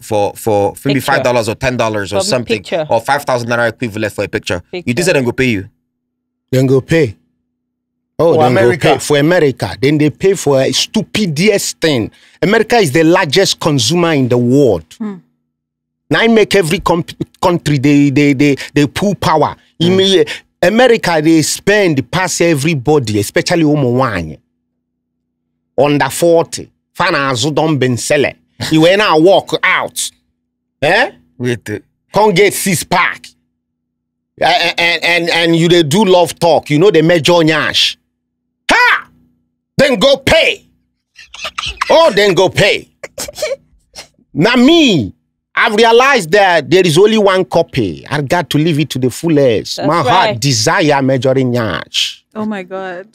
maybe $5 or $10 or something picture. Or 5,000 naira equivalent for a picture. You just say they go pay you. Then go pay. Oh, then America. Go pay for America. Then they pay for a stupidest thing. America is the largest consumer in the world. Now I make every country they pull power. America they spend pass everybody, especially woman under 40. Fanazo don't been selling. You when I walk out, Wait. Can't get 6-pack. And you they do love talk. You know the major nyash. Ha! Then go pay. Then go pay. Now me, I've realized that there is only one copy. I got to live it to the fullest. That's my heart desire measuring nyash. Oh my God.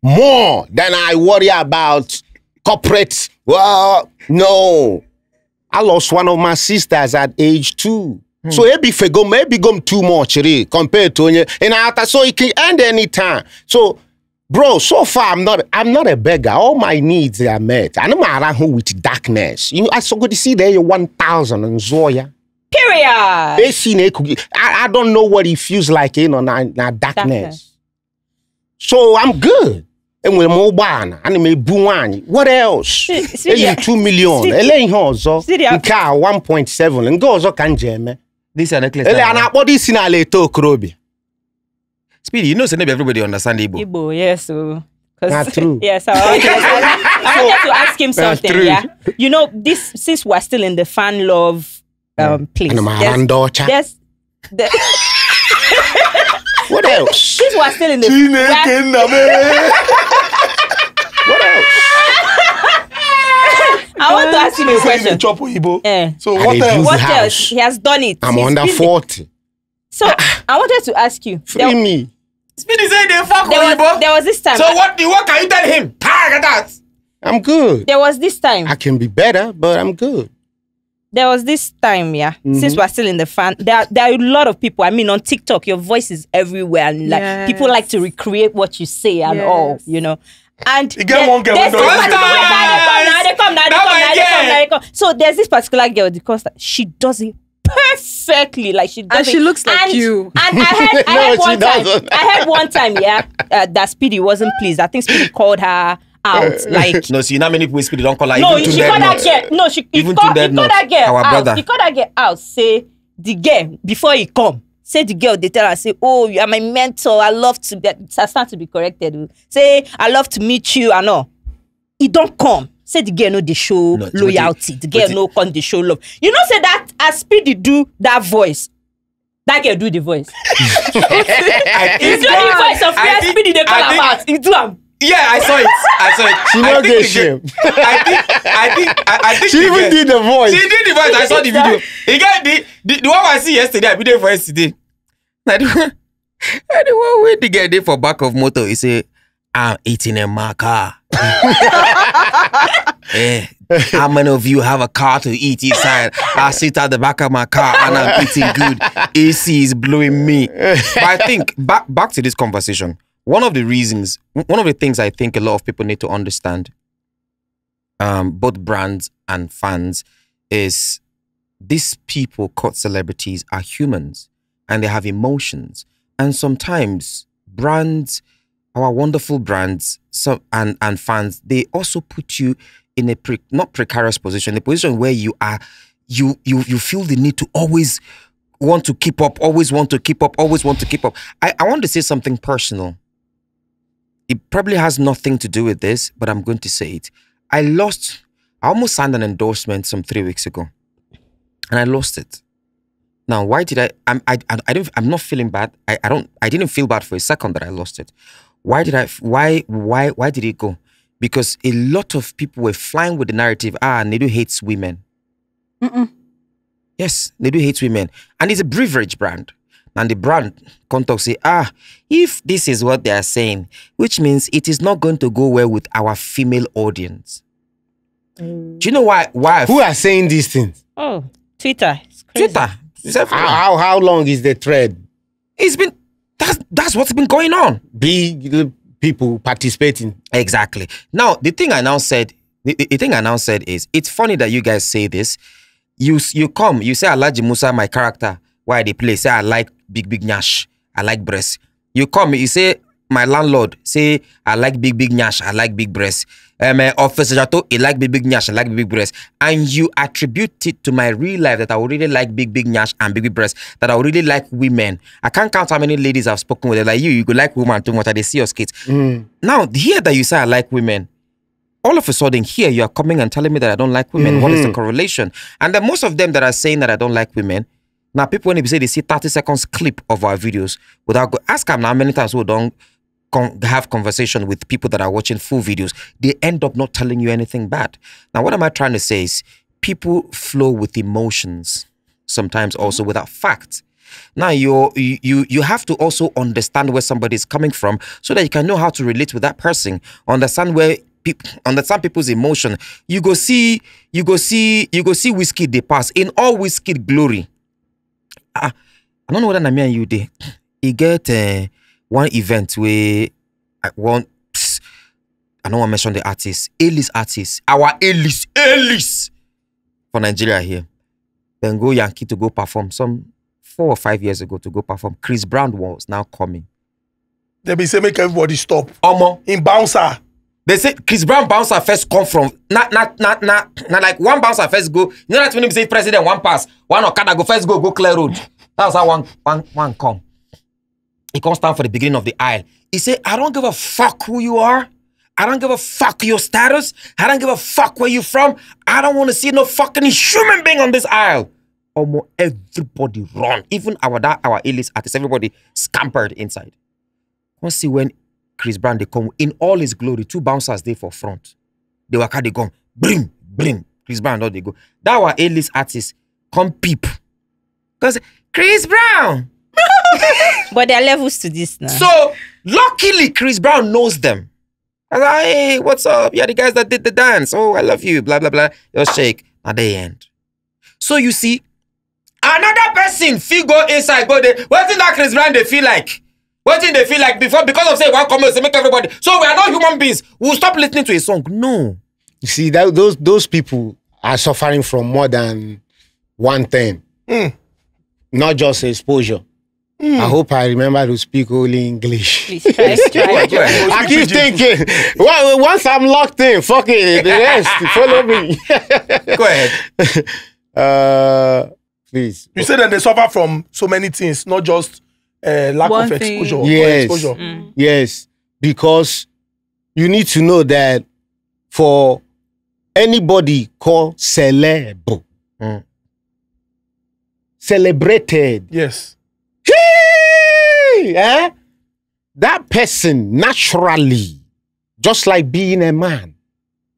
More than I worry about corporate. Well, no. I lost one of my sisters at age 2. So maybe go too much compared to and so it can end anytime. So bro, so far I'm not a beggar. All my needs are met. I know my around with darkness. You know, I so good to see there 1,000 and Zoya. Period. I don't know what it feels like, you know, na darkness. So I'm good. And with mobile and me buwan. What else? 2 million. Elaine Hozo. Car 1.7 and goes can jam. This is a necklace. What is in a little Krobi? Speedy, you know, maybe everybody understand Igbo. Igbo, yes. So, not true. Yes, I wanted to ask him something. Yeah, you know, this since we're still in the fan love place. There's what else? Since we're still in the what else? I want to ask him a question. So what else? What else? He has done it. I'm under 40. So I wanted to ask you. Free me. Speedy say they fuck there was this time. So what can you tell him? I'm good. There was this time. I can be better, but I'm good. There was this time, since we're still in the fan, there are a lot of people. I mean, on TikTok, your voice is everywhere, and like people like to recreate what you say and all, you know. And you get one girl. They come. So there's this particular girl because she does it perfectly, like she does. And she looks like you. And I heard one time, that Speedy wasn't pleased. I think Speedy called her out, like no, see, not many people Speedy don't call her. No, she called that girl. No, she called that girl our out. brother. He called that girl out. Say the girl before he come. Say the girl, they tell her, say, oh, you are my mentor. I love to be, I start to be corrected. Say, I love to meet you. I know. He don't come. Say the girl know they show loyalty. The girl know come they show love. You know, say that as Speedy do that voice. That girl do the voice. He's doing the voice of where Speedy they call about. He do him. Yeah, I saw it. She not get shame. I think she even did the voice. She did the voice. I saw the video. He got the one I see yesterday. I be there for yesterday. I the one where the guy there for back of motor. He say, "I'm eating in my car." How many of you have a car to eat inside? I sit at the back of my car and I'm eating good. AC is blowing me. But I think back to this conversation. One of the things I think a lot of people need to understand, both brands and fans, is these people called celebrities are humans and they have emotions. And sometimes brands, our wonderful brands, and fans, they also put you in a not precarious position, a position where you are, you feel the need to always want to keep up, always want to keep up. I want to say something personal. It probably has nothing to do with this, but I'm going to say it. I lost I almost signed an endorsement some 3 weeks ago, and I lost it. Now, why did I? I'm not feeling bad. I didn't feel bad for a second that I lost it. Why did I? Why did it go? Because a lot of people were flying with the narrative. Nedu hates women. Yes, Nedu hates women, and it's a beverage brand. And the brand contact say, if this is what they are saying, which means it is not going to go well with our female audience. Do you know why? Who are saying these things? Oh, Twitter. It's crazy. Twitter. How long is the thread? It's been that's what's been going on. Big people participating. Exactly. Now the thing I now said is, it's funny that you guys say this. You come, you say Alhaji Musa, my character, why they play, say I like big nyash, I like breast. You come, you say my landlord, say I like big nyash, I like big breast. Officer Jato, he like big nyash, I like big breast. And you attribute it to my real life that I would really like big nyash and big breast, that I would really like women. I can't count how many ladies I've spoken with. They're like, you could like women too much, they see your skits. Now, here that you say I like women, all of a sudden here you are coming and telling me that I don't like women. What is the correlation? And then most of them that are saying that I don't like women, now people when they say they see 30 seconds clip of our videos without ask them now many times we don't have conversation with people that are watching full videos, they end up not telling you anything bad. Now what am I trying to say is people flow with emotions sometimes also without facts. Now you have to also understand where somebody is coming from so that you can know how to relate with that person, understand people's emotion. You go see whiskey they pass in all whiskey glory. I don't know whether Naomi and you did. You get one event where I don't want to mention the artist, A-list artist, our A-list for Nigeria here. Then go Yankee to go perform some 4 or 5 years ago to go perform. Chris Brown was now coming. They be say make everybody stop. In bouncer. They say Chris Brown bouncer first come from not like one bouncer first go. You know that when he say president one pass, one Okada go first go clear road. That's how one come. He comes down for the beginning of the aisle. He say, I don't give a fuck who you are. I don't give a fuck your status. I don't give a fuck where you from. I don't want to see no fucking human being on this aisle. Almost everybody run. Even our A-list artists, everybody scampered inside. Once see when Chris Brown, they come in all his glory, 2 bouncers there for front. They were they go, bring. Chris Brown, they go. That our A-list artists come peep. Because Chris Brown. But there are levels to this now. So, luckily, Chris Brown knows them. I was like, hey, what's up? You're the guys that did the dance. Oh, I love you. Blah, blah, blah. You'll shake. At the end. So, you see, another person feel go inside, go there. What did that Chris Brown they feel like? What did they feel like before? Because of say one comment, they make everybody. So we are not human beings. We'll stop listening to a song. No. You see, those people are suffering from more than one thing. Not just exposure. I hope I remember to speak only English. Please try. I keep thinking, once I'm locked in, fuck it, the rest, follow me. Go ahead. Please. You said that they suffer from so many things, not just lack One of thing. exposure. Yes. Yes. Because you need to know that for anybody called celeb, celebrated. Yes. That person naturally, just like being a man,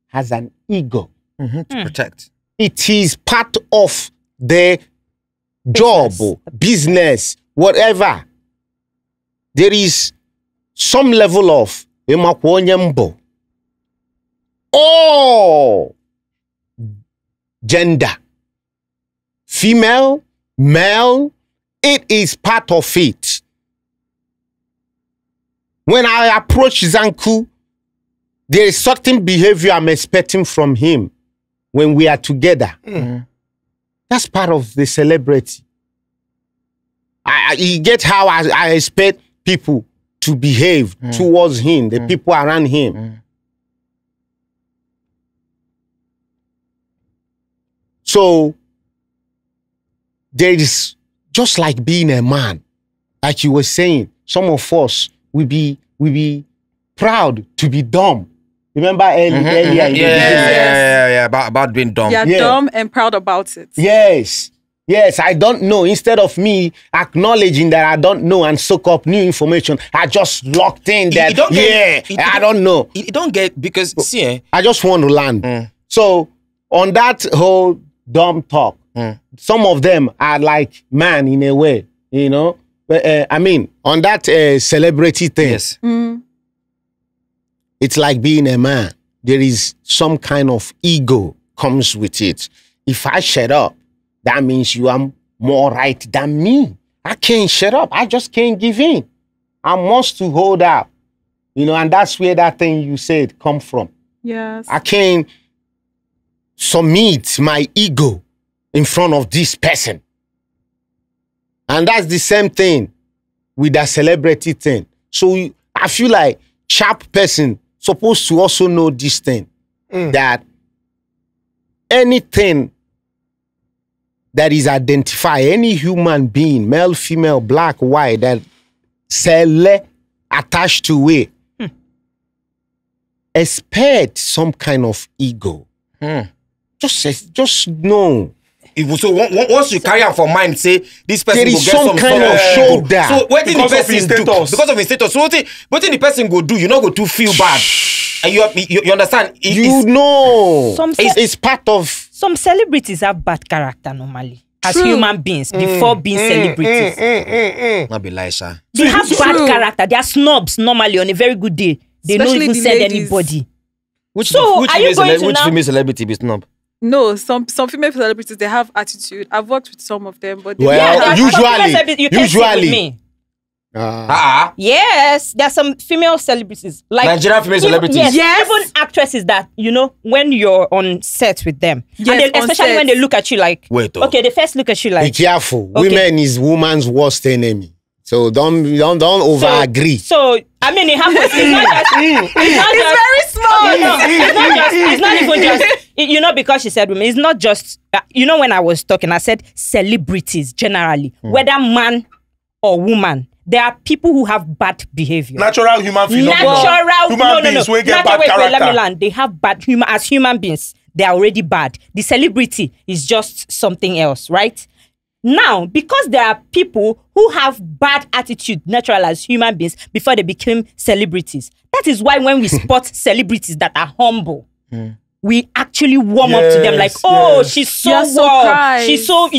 has an ego. To protect. It is part of the job, business, whatever. There is some level of all gender, female, male, it is part of it. When I approach Zanku, there is certain behavior I'm expecting from him when we are together. That's part of the celebrity. You get how I expect people to behave towards him, the people around him. So there is just like being a man, like you were saying, some of us will be proud to be dumb. Remember earlier in the beginning? Yeah. About being dumb. You're dumb and proud about it. Yes. Yes, I don't know. Instead of me acknowledging that I don't know and soak up new information, I just locked in that, I don't know. You don't get, because, see, I just want to learn. So, on that whole dumb talk, some of them are like man in a way, you know? I mean, on that celebrity thing, yes. It's like being a man. There is some kind of ego comes with it. If I shut up, that means you are more right than me. I can't shut up. I just can't give in. I must to hold out. You know, and that's where that thing you said come from. Yes. I can't submit my ego in front of this person. And that's the same thing with that celebrity thing. So I feel like sharp person supposed to also know this thing, that anything that is identified, any human being, male, female, black, white, that cell attached to it, expect some kind of ego. Just know. So once you carry out for mind, say this person there will is get some kind of shoulder. So what did the Because of person his do? status. Because of his status. So what did the person go do? You're not going to feel bad. And you understand? You know, it's part of. Some celebrities have bad character normally as human beings before being celebrities. Not be lie, sir. They have bad character. They are snobs normally on a very good day. They Especially don't even the send ladies. anybody. Which Are you going to which now- female celebrity be snob? No, some female celebrities, they have attitude. I've worked with some of them, but they Well, there are some usually- female celebrities you can sit with me. Yes, there are some female celebrities like Nigerian female celebrities. Yes, even actresses that when you're on set with them, Yes, and on especially set. when they look at you like, Wait, okay, they first look at you Be like, careful. Okay. Women is woman's worst enemy. So don't over agree. So I mean, it happens. It's not just. It's very small. It's not even just. Because she said women. It's not just. When I was talking, I said celebrities generally, whether man or woman. There are people who have bad behavior. Natural human phenomenon. Human beings will get bad character. Let me land. They have bad as human beings. They are already bad. The celebrity is just something else, right? Now, because there are people who have bad attitude, natural as human beings, before they became celebrities. That is why when we spot celebrities that are humble, we actually warm up to them like, she's so You're so warm. surprised. She's so,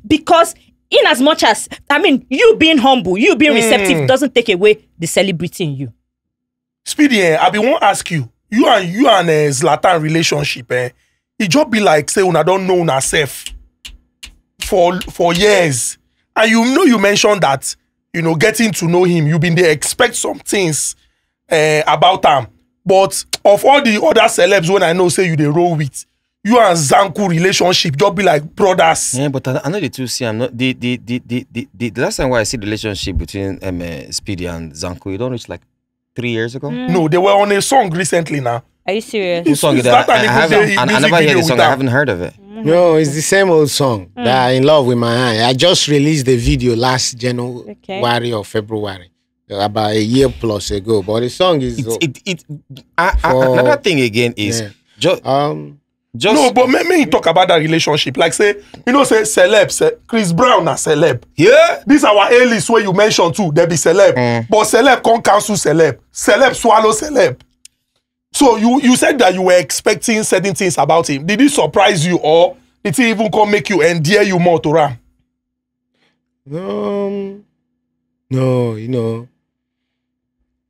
because in as much as, you being humble, you being receptive doesn't take away the celebrity in you. Speedy, I be want ask you and Zlatan relationship, it just be like, say, una don't know una self for years. And you mentioned that, getting to know him, you been there expect some things about him. But of all the other celebs when I know, say you they roll with, you and Zanku relationship just be like brothers. Yeah, but I know the two see. I'm not the last time where I see the relationship between Speedy and Zanku, you don't reach like 3 years ago. No, they were on a song recently now. Are you serious? Whose song is that? I never heard the song. I haven't heard of it. No, it's the same old song that I'm in love with my eye. I just released the video last January or February, about a year plus ago. But the song is another thing again is just no, but me talk about that relationship. Like say, say celeb, Chris Brown a celeb. Yeah. This our A-list where you mentioned too, they be celeb. But celeb can't cancel celeb. Celeb swallow celeb. So you said that you were expecting certain things about him. Did it surprise you or did it even come make you endear you more to Ram? No,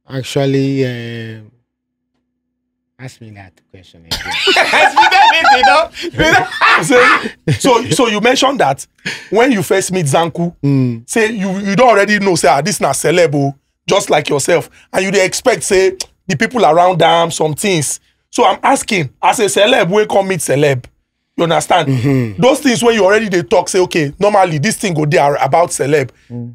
actually, ask me that question again. So you mentioned that when you first meet Zanku, say you don't already know, say this na celeb, just like yourself, and you dey expect, say, the people around them, some things. So I'm asking, as a celeb, when come meet celeb, you understand? Those things when you already they talk, say, okay, normally this thing go there about celeb.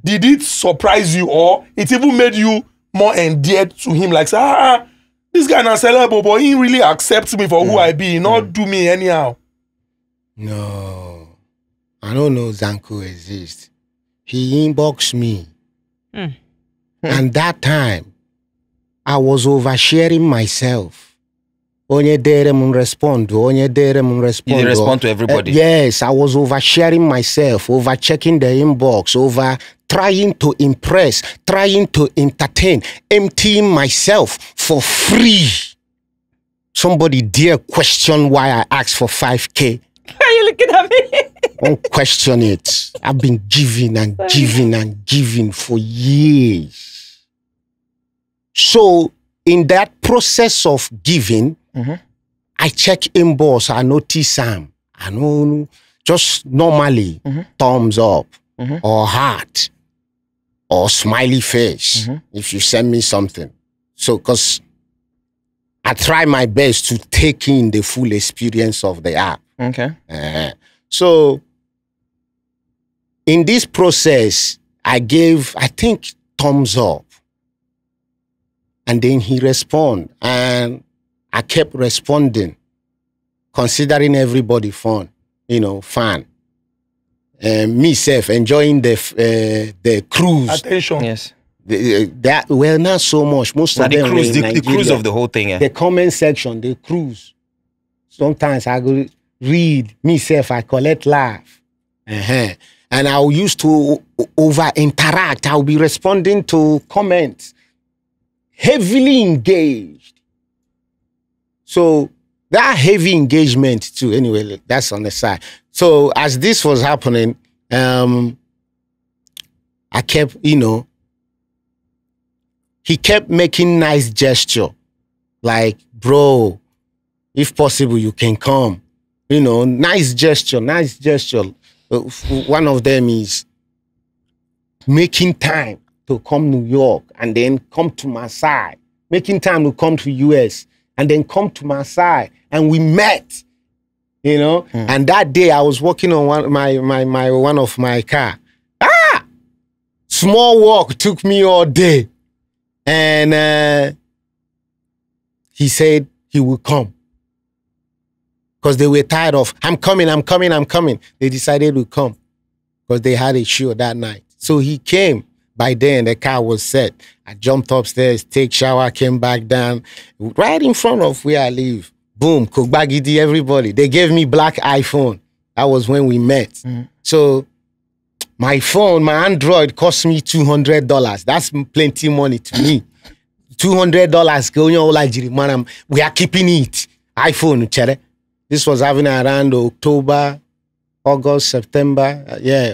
Did it surprise you or it even made you more endeared to him? Like, say, this guy na celeb, but he really accepts me for who I be. He not do me anyhow. No, I don't know Zanku exists. He inboxed me. And that time, I was oversharing myself. Onye dere mun respond. Onye dere mun respond. You didn't respond to everybody. Yes, I was oversharing myself, over checking the inbox, over trying to impress, trying to entertain, emptying myself for free. Somebody dare question why I asked for 5K. Why are you looking at me? Don't question it. I've been giving and giving and giving for years. So in that process of giving, I check inbox, I notice Sam. I know just normally thumbs up or heart or smiley face if you send me something. So because I try my best to take in the full experience of the app. Okay. So in this process, I gave, I think, thumbs up. And then he responded. And I kept responding, considering everybody fan. Myself enjoying the cruise. Attention. Yes. Well, not so much. Most of them the cruise of the whole thing. Yeah. The comment section, the cruise. Sometimes I go read myself, I collect laugh. And I used to over interact. I'll be responding to comments. Heavily engaged. So that heavy engagement too, anyway, that's on the side. So as this was happening, I kept, he kept making nice gesture. Like, bro, if possible, you can come. Nice gesture, nice gesture. One of them is making time to come to New York and then come to my side. Making time to come to US and then come to my side. And we met, And that day I was working on one of my car. Small walk took me all day. And he said he would come. Because they were tired of, I'm coming. They decided to come because they had a show that night. So he came. By then, the car was set. I jumped upstairs, take shower, came back down. Right in front of where I live. Boom, Kogbagidi, everybody. They gave me black iPhone. That was when we met. So my phone, my Android cost me $200. That's plenty money to me. $200. We are keeping it. iPhone, chere. This was having around October, August, September.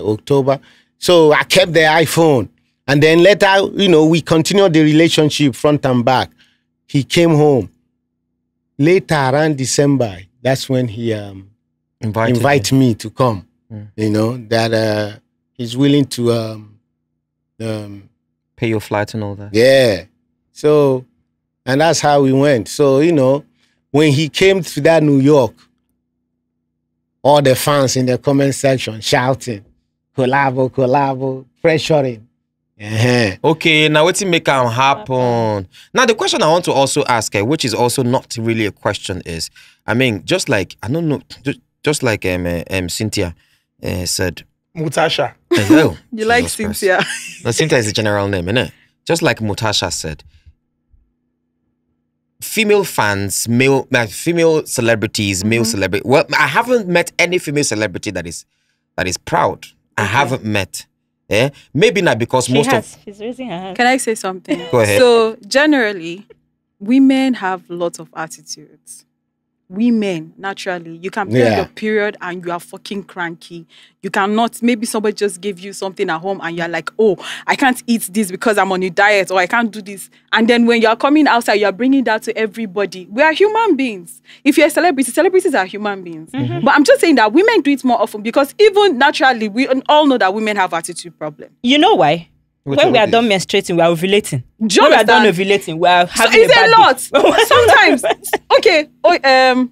October. So I kept the iPhone. And then later, we continued the relationship front and back. He came home. Later, around December, that's when he invited me to come. That he's willing to pay your flight and all that. Yeah. So, and that's how we went. So, when he came to that New York, all the fans in the comment section shouting, collabo, pressuring. Okay, now what's make them happen? Now the question I want to also ask, which is also not really a question, is, just like I don't know, just like Cynthia said, Mutasha. Hello. You like Cynthia? No, Cynthia is a general name, innit? Just like Mutasha said, female fans, female celebrities, male celebrity. Well, I haven't met any female celebrity that is proud. I haven't met. Maybe not because She's raising her hand. Can I say something? Go ahead. So generally, women have lots of attitudes. Women, naturally, you can be on your period and you are fucking cranky. You cannot, maybe somebody just gave you something at home and you're like, oh, I can't eat this because I'm on a diet, or I can't do this. And then when you're coming outside, you're bringing that to everybody. We are human beings. If you're a celebrity, celebrities are human beings. But I'm just saying that women do it more often because even naturally, we all know that women have attitude problems. You know why? When we are done menstruating, we are ovulating. When we are done ovulating, we are having it's a lot. Sometimes, okay. I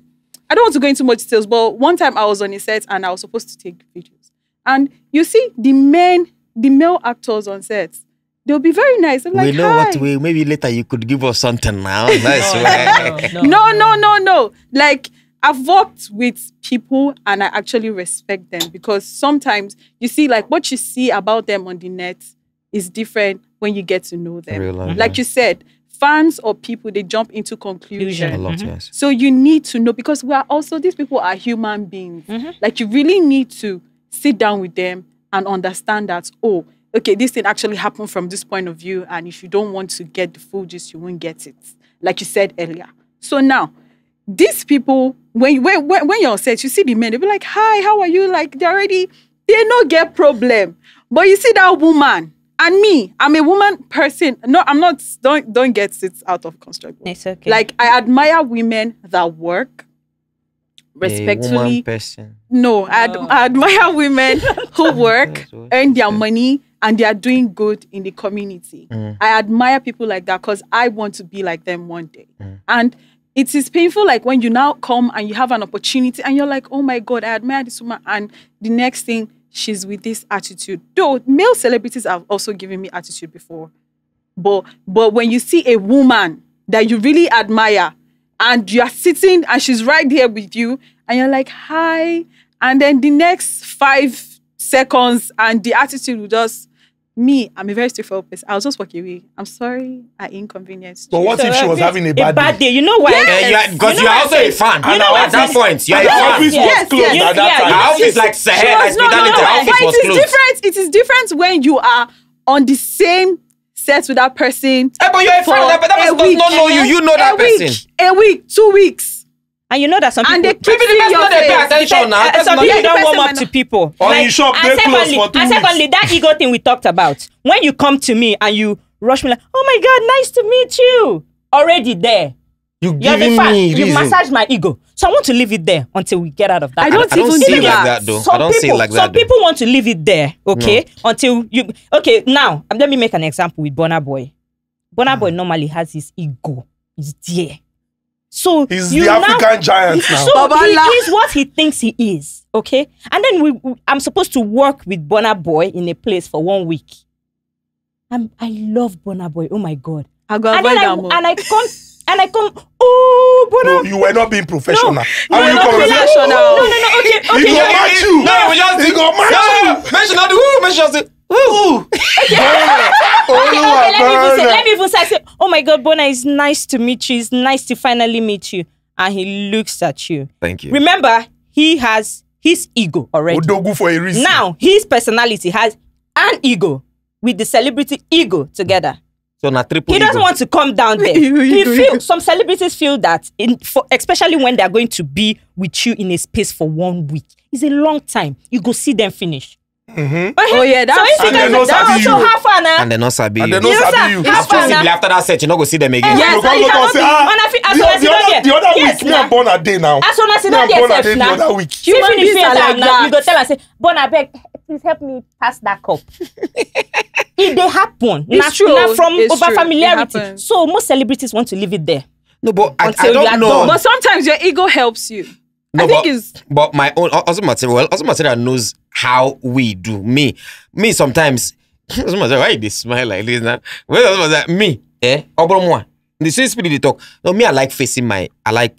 don't want to go into much details, but one time I was on a set and I was supposed to take videos. And you see, the male actors on sets, they'll be very nice. I'm like, maybe later you could give us something now. No. Like, I've worked with people and I actually respect them because sometimes you see, like, what you see about them on the net is different when you get to know them. Real life, like you said, fans or people, they jump into conclusion. A lot, yes. So you need to know, because these people are human beings. Like, you really need to sit down with them and understand that, oh, okay, this thing actually happened from this point of view, and if you don't want to get the full gist, you won't get it. Like you said earlier. So now, these people, when you're on set, you see the men, they'll be like, hi, how are you? Like, they no get problem. But you see that woman, and me, I'm a woman person. No, I'm not, don't get it out of construct. It's okay. Like, I admire women that work respectfully. A woman person. No, I admire women who work, earn their money, and they are doing good in the community. I admire people like that because I want to be like them one day. And it is painful, like when you now come and you have an opportunity and you're like, oh my God, I admire this woman. And the next thing, she's with this attitude. Though male celebrities have also given me attitude before. But when you see a woman that you really admire and you are sitting and she's right there with you and you're like, hi. And then the next 5 seconds and the attitude will just, I'm a very straightforward person. I'll just walk away. I'm sorry, I inconvenienced you. But what if she was having a bad day? You know why? Yes. Because you're also a fan. And at that point, you're a the fan. office was closed at that time. Our office like Sahel, like Darlington, our office was closed. It is different when you are on the same set with that person. But you're a friend. That person does not know you. You know that person. A week, 2 weeks. And you know that some people... And they keep Maybe the person not pay attention now. Some people don't warm up to people. Or in shop, they close for 2 weeks. And secondly, that ego thing we talked about. When you come to me and you rush me like, oh my God, nice to meet you. Already there. You're You're giving the fan. me You reason. massage my ego. So I want to leave it there until we get out of that. I don't even see do it like that. that though. I don't see it like that. Some people want to leave it there, okay? Until you... Okay, now, let me make an example with Burna Boy. Burna Boy normally has his ego. It's there. So he's the African giant now. So he is what he thinks he is, okay? And then I'm supposed to work with Burna Boy in a place for 1 week. I love Burna Boy. Oh my God! And I come. Oh, Burna. No, you were not being professional. No, How you no, come professional. No. Okay. He got match you. No, we just He got match you. mention all the woo, mention all the woo. Okay, let me even say, oh my God, Bona, it's nice to meet you. It's nice to finally meet you. And he looks at you. Thank you. Remember, he has his ego already. Odogu for a reason. Now, his personality has an ego with the celebrity ego together. So na triple He doesn't want to come down there. Some celebrities feel that, especially when they are going to be with you in a space for 1 week. It's a long time. You go see them finish. Oh yeah, that's so and they're not sabi you. so how far now? And they not sabi And you. they not sabi you. How far Possibly now? after that set, you not go see them again. Yes, You can't go and say, the other week, me and Bona day now. As soon as you Me don't and Bona get day the now, other week. you finish beings are theater like now, that. you go tell her, say, Bona, beg, please help me pass that cup. It they happen. It's true. Now from It's over true. It familiarity. happens. So most celebrities want to leave it there. No, but I Until you don't are know. done. But sometimes your ego helps you. No, I think it's but my own also material knows how we do. Me sometimes. Why they smile like this now? Well, was that me? Obromwa. The same spirit they talk. No, me I like facing my. I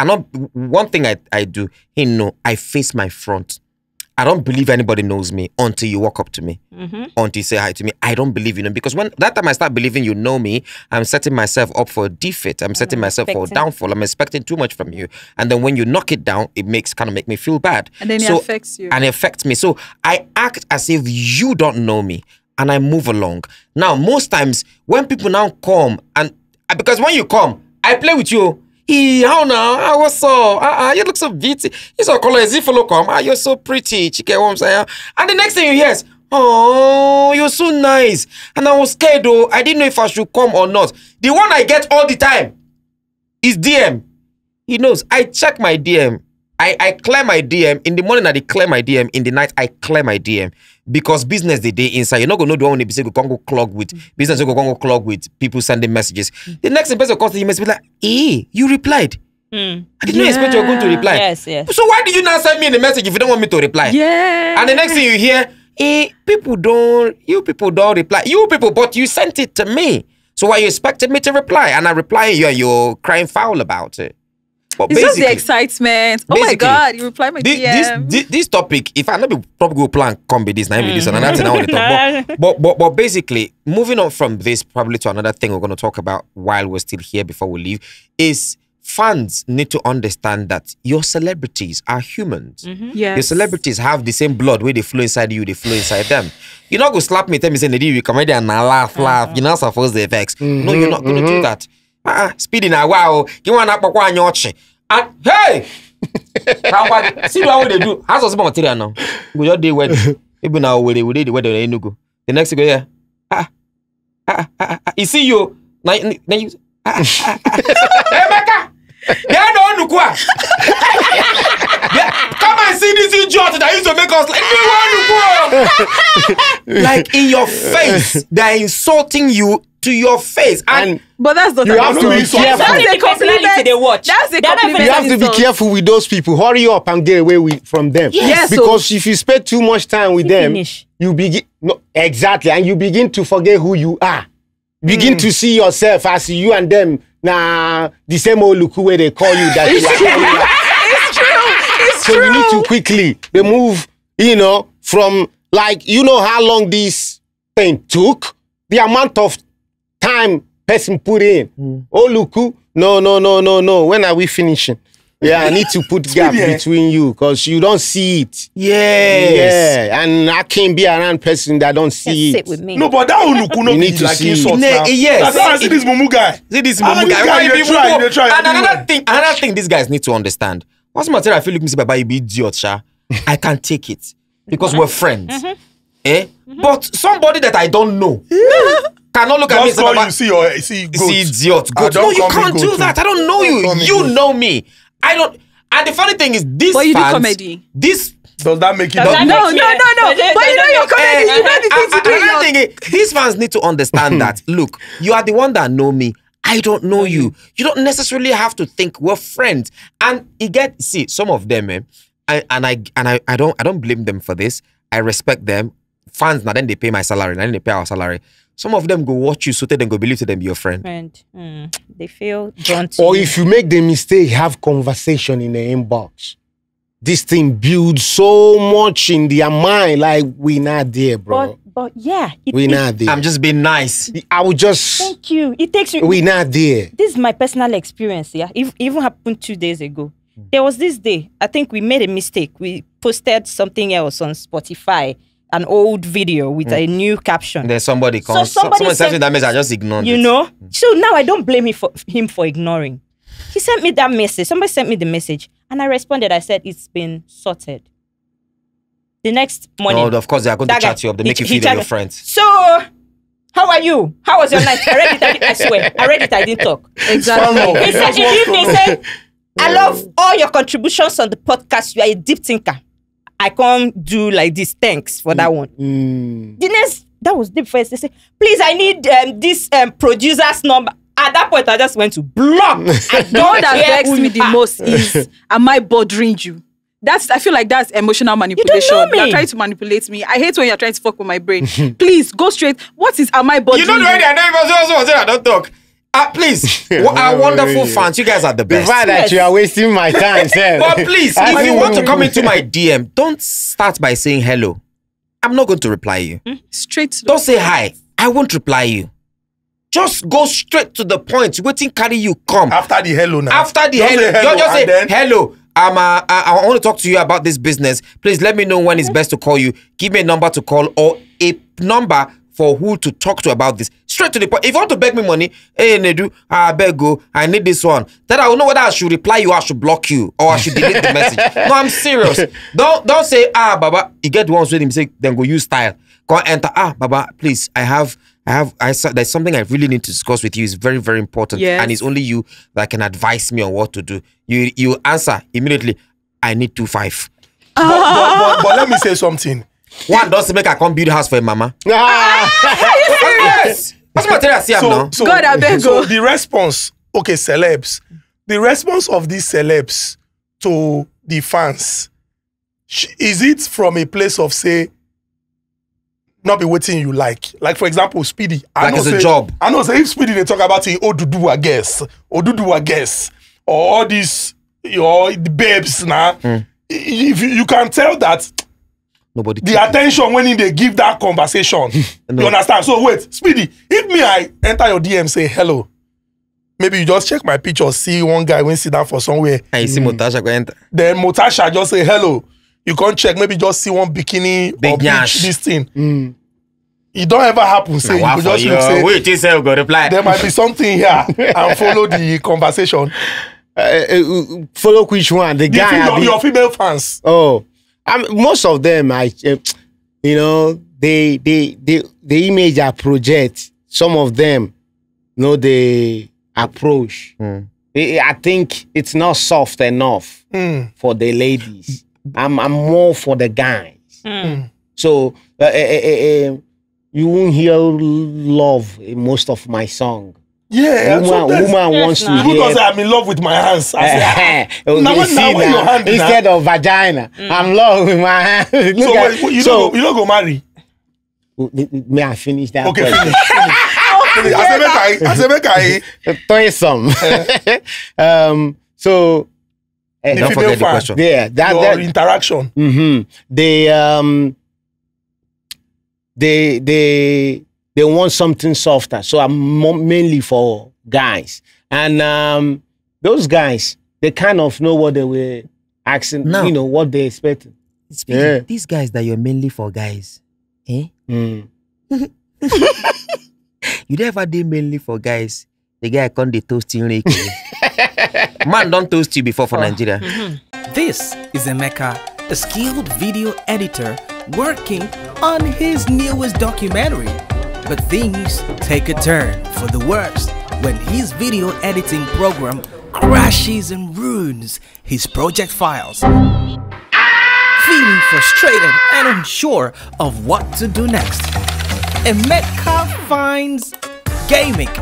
not one thing I do. I face my front. I don't believe anybody knows me until you walk up to me, until you say hi to me. I don't believe because when that time I start believing you know me, I'm setting myself up for a defeat. I'm setting myself for a downfall. I'm expecting too much from you, and then when you knock it down, it make me feel bad, and then it affects you. And it affects me. So I act as if you don't know me, and I move along. Now most times when people now come and because when you come, I play with you. How now? What's so? You look so beautiful. You so color as if you come. You're so pretty. Chike, what I'm saying. And the next thing you hear is, oh, you're so nice. And I was scared though. I didn't know if I should come or not. The one I get all the time is DM. He knows. I check my DM. I clear my DM. In the morning I clear my DM. In the night I clear my DM. Because business the day inside. You're not going to know the one when you go clog with business. You go clog with people sending messages. The next person comes to you must be like, hey, you replied. I didn't expect you were going to reply. Yes. So why did you not send me the message if you don't want me to reply? Yeah. And the next thing you hear, you people don't reply. You people, but you sent it to me. So why you expected me to reply? And I reply you and you're crying foul about it. But It's just the excitement. Oh my God, you reply my DM. This topic, if I know the probably go plan come be this, now this another thing I want to talk about. But basically, moving on from this, probably to another thing we're going to talk about while we're still here before we leave, is fans need to understand that your celebrities are humans. Yes. Your celebrities have the same blood where they flow inside you, they flow inside them. You're not going to slap me, tell me, say, Nedu, you comedian and laugh. You're not supposed to effects. No, you're not going to do that. Speedy now, wow. You want to on your chin. Hey! See what they do. How's some material now? We just did wedding. Even now, we did the wedding in Enugu. The next thing, yeah. You see you. Now you. Hey, Mecca! They are no Nukwa. Come and see this idiot that used to make us like, like in your face. They're insulting you to your face. But that's not you have to be careful. That's the compliment they watch. That's the compliment. You have to be careful with those people. Hurry up and get away from them. Yes. Because if you spend too much time with them, you begin and you begin to forget who you are. Begin to see yourself as you and them. Nah, the same old look where they call you that you are. It's true. So you need to quickly remove, from how long this thing took, the amount of time person put in. Oh, look, no. When are we finishing? Yeah, I need to put gap between you because you don't see it. Yes. Yeah, and I can't be around person that don't see it. Sit with me. No, but that Oluku no be like insult now. Yes. See this Mumu guy. See this Mumu guy. They try. And another thing these guys need to understand. What's the matter? I feel like Mr. Baba, you be idiot, Sha. I can't take it because we're friends. But somebody that I don't know cannot look at me and say, Baba, see idiot. Goat. No, you can't do that. I don't know you. You know me. I don't. And the funny thing is, this. But you do comedy. Does that make it? No. But you know your comedy. You know the things to do. Another thing is, these fans need to understand that. Look, you are the one that know me. I don't know you. You don't necessarily have to think we're friends. And some of them, I don't blame them for this. I respect them. Fans, now then they pay my salary, now then they pay our salary. Some of them go watch you, so they then go believe to them your friend. They feel drawn to Or you. if you make the mistake, have conversation in the inbox. This thing builds so much in their mind, like we not there, bro. But yeah, we not there. I'm just being nice. I would just. Thank you. It takes you. We not there. This is my personal experience. Yeah, it even happened 2 days ago. There was this day. I think we made a mistake. We posted something else on Spotify. An old video with a new caption. Then somebody comes. So someone sent me that message. I just ignored it. So now I don't blame him for ignoring. He sent me that message. Somebody sent me the message, and I responded. I said it's been sorted. The next morning. Oh, of course they are going to chat you up. They make you feel they're your friends. So, how are you? How was your night? I read it. I swear, I read it. I didn't talk. Exactly. He said in the evening. He said, "I love all your contributions on the podcast. You are a deep thinker. I can't do like this. Thanks for that one." The next, that was deep first. They say, "Please, I need this producer's number." At that point, I just went to block. The one that vexed me the most is, am I bothering you? I feel like that's emotional manipulation. You don't know me. You're trying to manipulate me. I hate when you're trying to fuck with my brain. Please, go straight. What is, am I bothering you? You don't know anything. I don't talk. Please, our wonderful fans, you guys are the best. The fact that you are wasting my time, sir. But please, if you want to come into my DM, don't start by saying hello. I'm not going to reply you. Straight. Don't say hi. I won't reply you. Just go straight to the point. Waiting, carry you come. After the hello now. After the hello. Just say, hello. I want to talk to you about this business. Please let me know when it's best to call you. Give me a number to call or a number for who to talk to about this. Straight to the point. If you want to beg me money, hey Nedu, I beg go, I need this one. Then I will know whether I should reply you or I should block you or I should delete the message. No, I'm serious. Don't say, Baba, you get the ones with him say, then go use style. Go enter, Baba, please, there's something I really need to discuss with you. It's very, very important. Yes. And it's only you that can advise me on what to do. You answer immediately, I need 2.5. But let me say something. One doesn't make I come build a house for a mama. Yes. What's my tell you now? God, I beg so the response, celebs. The response of these celebs to the fans, is it from a place of say, not be waiting you like for example, Speedy. Like it's a job. I know say if Speedy they talk about it, Oduduwa guess, or all these your babes now. If you can tell that Nobody. the attention when they give that conversation. You understand? So wait, Speedy, if me I enter your DM say hello, maybe you just check my picture, see one guy when sit down for somewhere. And you see Motasha go enter. Then Motasha just say hello. You can't check, maybe just see one bikini or beach, this thing. It don't ever happen. Say you could just look, say, wait, you say go reply. There might be something here and follow the conversation. Follow which one? The guy. Your female fans. Oh, most of them, you know, the image I project. Some of them, you know, the approach. I think it's not soft enough for the ladies. I'm more for the guys. So you won't hear love in most of my song. Yeah, woman wants to hear. Who does I'm in love with my hands? I say, now your hand instead of vagina, I'm in love with my hands. You don't go marry. May I finish that? Okay, finish. I say make I threesome. So don't forget the question. Yeah, that interaction. They want something softer. So I'm mainly for guys. And those guys, they kind of know what they were asking, now, you know, what they expected. These guys that you're mainly for guys, eh? You never did mainly for guys. The guy can't they toast you. Man, don't toast you before for Nigeria. This is Emeka, a skilled video editor working on his newest documentary. But things take a turn for the worst when his video editing program crashes and ruins his project files. Feeling frustrated and unsure of what to do next, Emeka finds Gamic,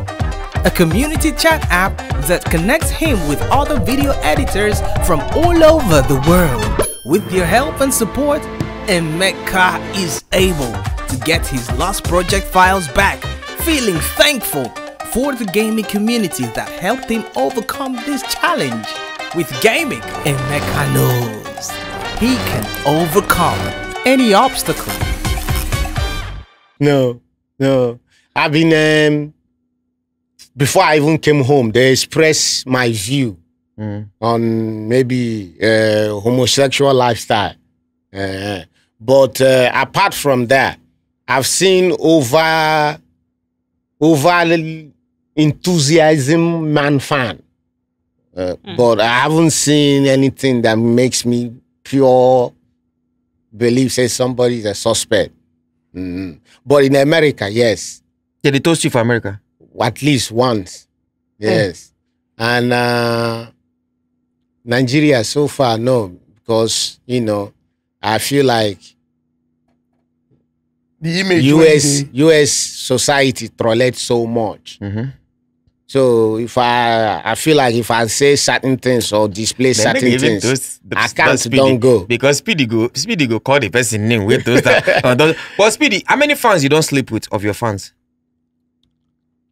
a community chat app that connects him with other video editors from all over the world. With their help and support, Emeka is able to get his lost project files back, feeling thankful for the gaming community that helped him overcome this challenge. With Gamic, Emeka knows he can overcome any obstacle. No. I've been, before I even came home, they expressed my view on maybe homosexual lifestyle. But apart from that, I've seen over enthusiasm man fan. But I haven't seen anything that makes me pure believe say somebody is a suspect. But in America, yes. Yeah, they toast you for America? At least once. Yes. And Nigeria so far, no. Because, you know, I feel like the image US society trolled so much. So if I feel like if I say certain things or display certain things, I can't don't go. Because Speedy go call the person name with those that. But Speedy, how many fans you don't sleep with of your fans?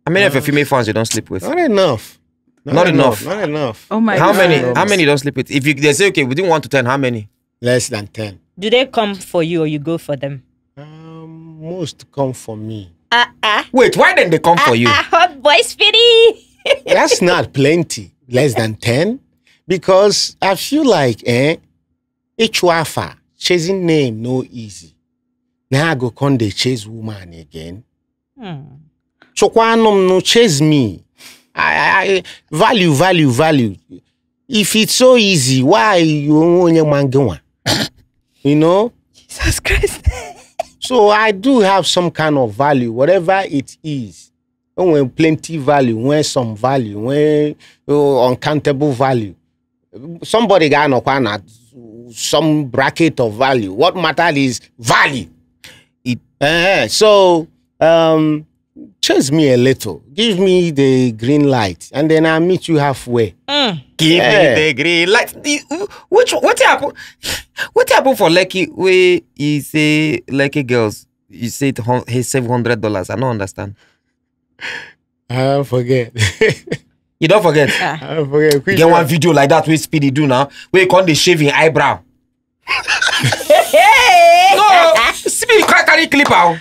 How many of your female fans you don't sleep with? Not enough. Not enough. Not enough. Oh my How God. many? How many you don't sleep with? If they say okay, within 1 to 10, how many? Less than 10. Do they come for you or you go for them? Most come for me. Wait, why then they come for you? Hot boy Speedy. That's not plenty. Less than 10. Because I feel like each wafa chasing name no easy. Now I go come they chase woman again. So no chase me. I value. If it's so easy, why you only man going? You know? Jesus Christ. So I do have some kind of value, whatever it is. When plenty value, when some value, when uncountable value. Somebody got some bracket of value. What matters is value. So chase me a little. Give me the green light, and then I'll meet you halfway. Give me the green light. What happened? What happened for Lucky? Where you say Lucky girls? You say he $700. I don't understand. I forget. You don't forget. I don't forget. You get one video like that with Speedy do now. Where you call the shaving eyebrow. No, Speedy can't carry clip out.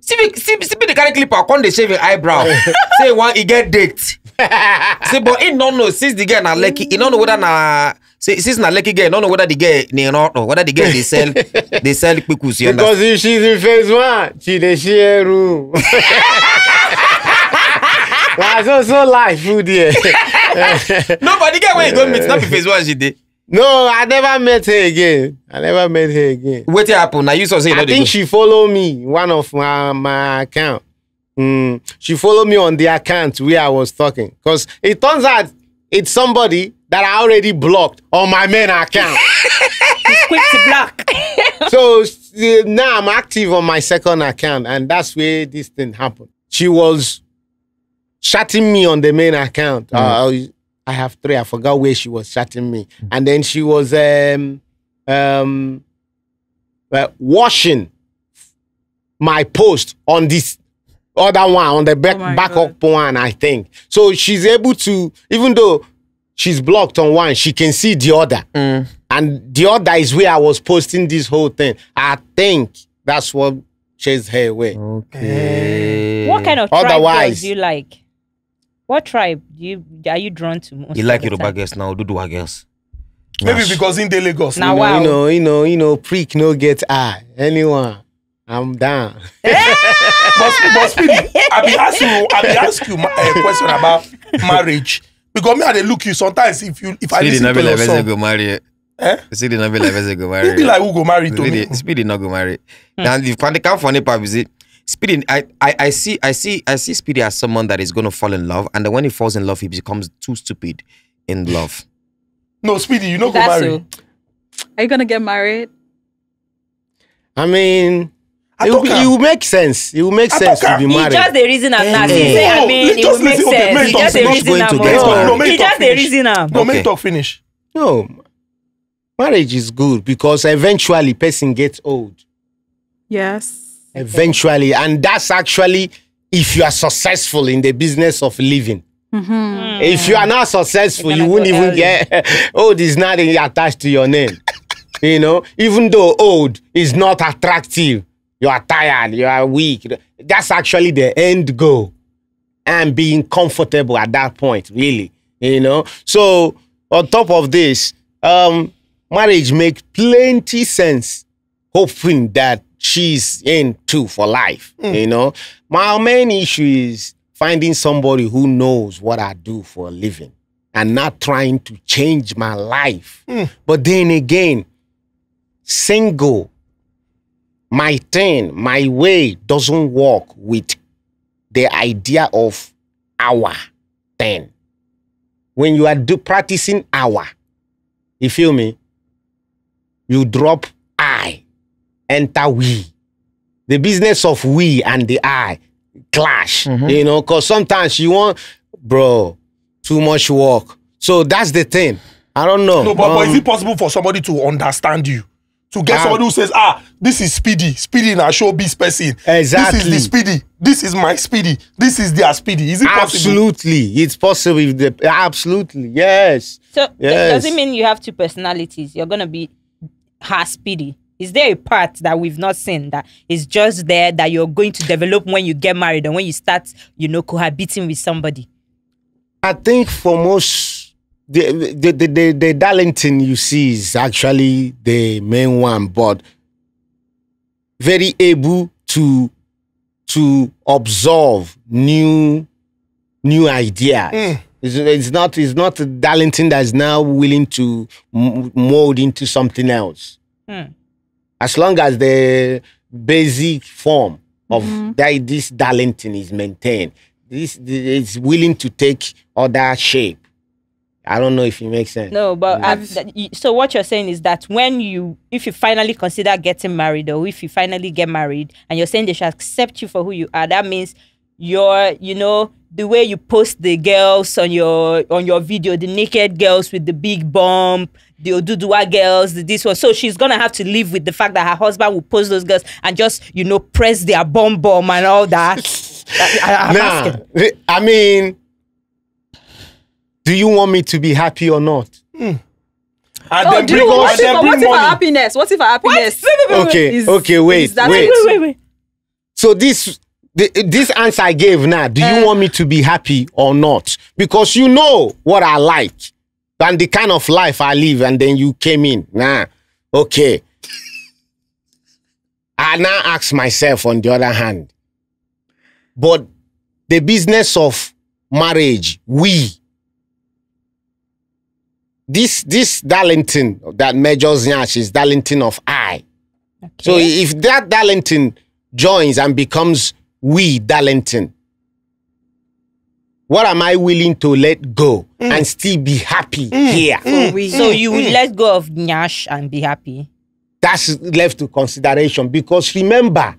Speedy carry clip out. Call the shaving eyebrow. Say one, he get date. Say, but he don't know since the girl na lucky. He don't know whether na. Since na lucky girl, don't know whether the girl whether the girl they sell pikus. Because if she's in phase 1, she dey share room. so life food here. Nobody get where you go meet. Not be phase 1 she did. No, I never met her again. What happened? Now you saw say I think she follow me one of my account. She followed me on the account where I was talking. Because it turns out it's somebody that I already blocked on my main account. It's quick to block. So now I'm active on my second account, and that's where this thing happened. She was chatting me on the main account. I have 3. I forgot where she was chatting me. And then she was washing my post on this other one, on the backup one, I think. So she's able to, even though she's blocked on one, she can see the other. And the other is where I was posting this whole thing. I think that's what chased her away. Okay. What kind of tribe girls do you like? What tribe are you drawn to most? You like Yoruba girls now, Duduwa girls. Maybe because in the Lagos. Now, you know, prick no get eye. Anyone, I'm down. but Speedy, I be ask you a question about marriage. Because me, I dey look you sometimes if I listen to your song. Go marry. Speedy not be like go marry. You be like who go marry to me? Speedy not go marry. Now if they come funny part is it. Speedy, I see Speedy as someone that is gonna fall in love, and then when he falls in love, he becomes too stupid in love. No, Speedy, you not go marry. So. Are you gonna get married? I mean, it will make sense. It will make sense to be married. It's just the reason I'm not saying. I mean, it will make sense. It's just the reason I'm not. It's just the reason I'm. No, make talk finish. No, marriage is good because eventually person gets old. Yes. Eventually, and that's actually if you are successful in the business of living. If you are not successful, you wouldn't even get old is not attached to your name. You know, even though old is not attractive, you are tired, you are weak. That's actually the end goal, and being comfortable at that point, really. You know, so on top of this, marriage makes plenty sense, hoping that she's in too for life. You know, my main issue is finding somebody who knows what I do for a living and not trying to change my life. But then again, single, my thing, my way doesn't work with the idea of our thing. When you are practicing our, you feel me? You drop I, enter we. The business of we and the I clash, you know, because sometimes you want, bro, too much work. So that's the thing. I don't know. No, but is it possible for somebody to understand you? To get somebody who says, this is Speedy. Speedy in a showbiz person. Exactly. This is the Speedy. This is my Speedy. This is their Speedy. Is it possible? Absolutely. It's possible. Absolutely. Yes. So yes. Does it mean you have two personalities? You're going to be her Speedy. Is there a part that we've not seen that is just there that you're going to develop when you get married and when you start, you know, cohabiting with somebody? I think for most, the Darlington you see is actually the main one, but very able to observe new ideas. It's not Darlington that's now willing to mold into something else. As long as the basic form of this Darlington is maintained, this is willing to take other shape. I don't know if it makes sense. No, but so what you're saying is that if you finally consider getting married, or if you finally get married, and you're saying they should accept you for who you are, that means you're, you know, the way you post the girls on your video, the naked girls with the big bump, the Oduduwa girls, this one. So she's gonna have to live with the fact that her husband will post those girls and just, you know, press their bum and all that. I mean, Do you want me to be happy or not? And Oh, then do bring, you, what and then if bring our money. happiness? What if our happiness? Okay, is- okay, wait, is that wait. it? Wait. So this answer I gave now, do you want me to be happy or not? Because you know what I like and the kind of life I live, and then you came in. Nah, okay. I now ask myself on the other hand, but the business of marriage, this Darlington that measures Nyash is Darlington of I. Okay. So if that Darlington joins and becomes Darlington, what am I willing to let go and still be happy here? So you will let go of Nyash and be happy. That's left to consideration, because remember,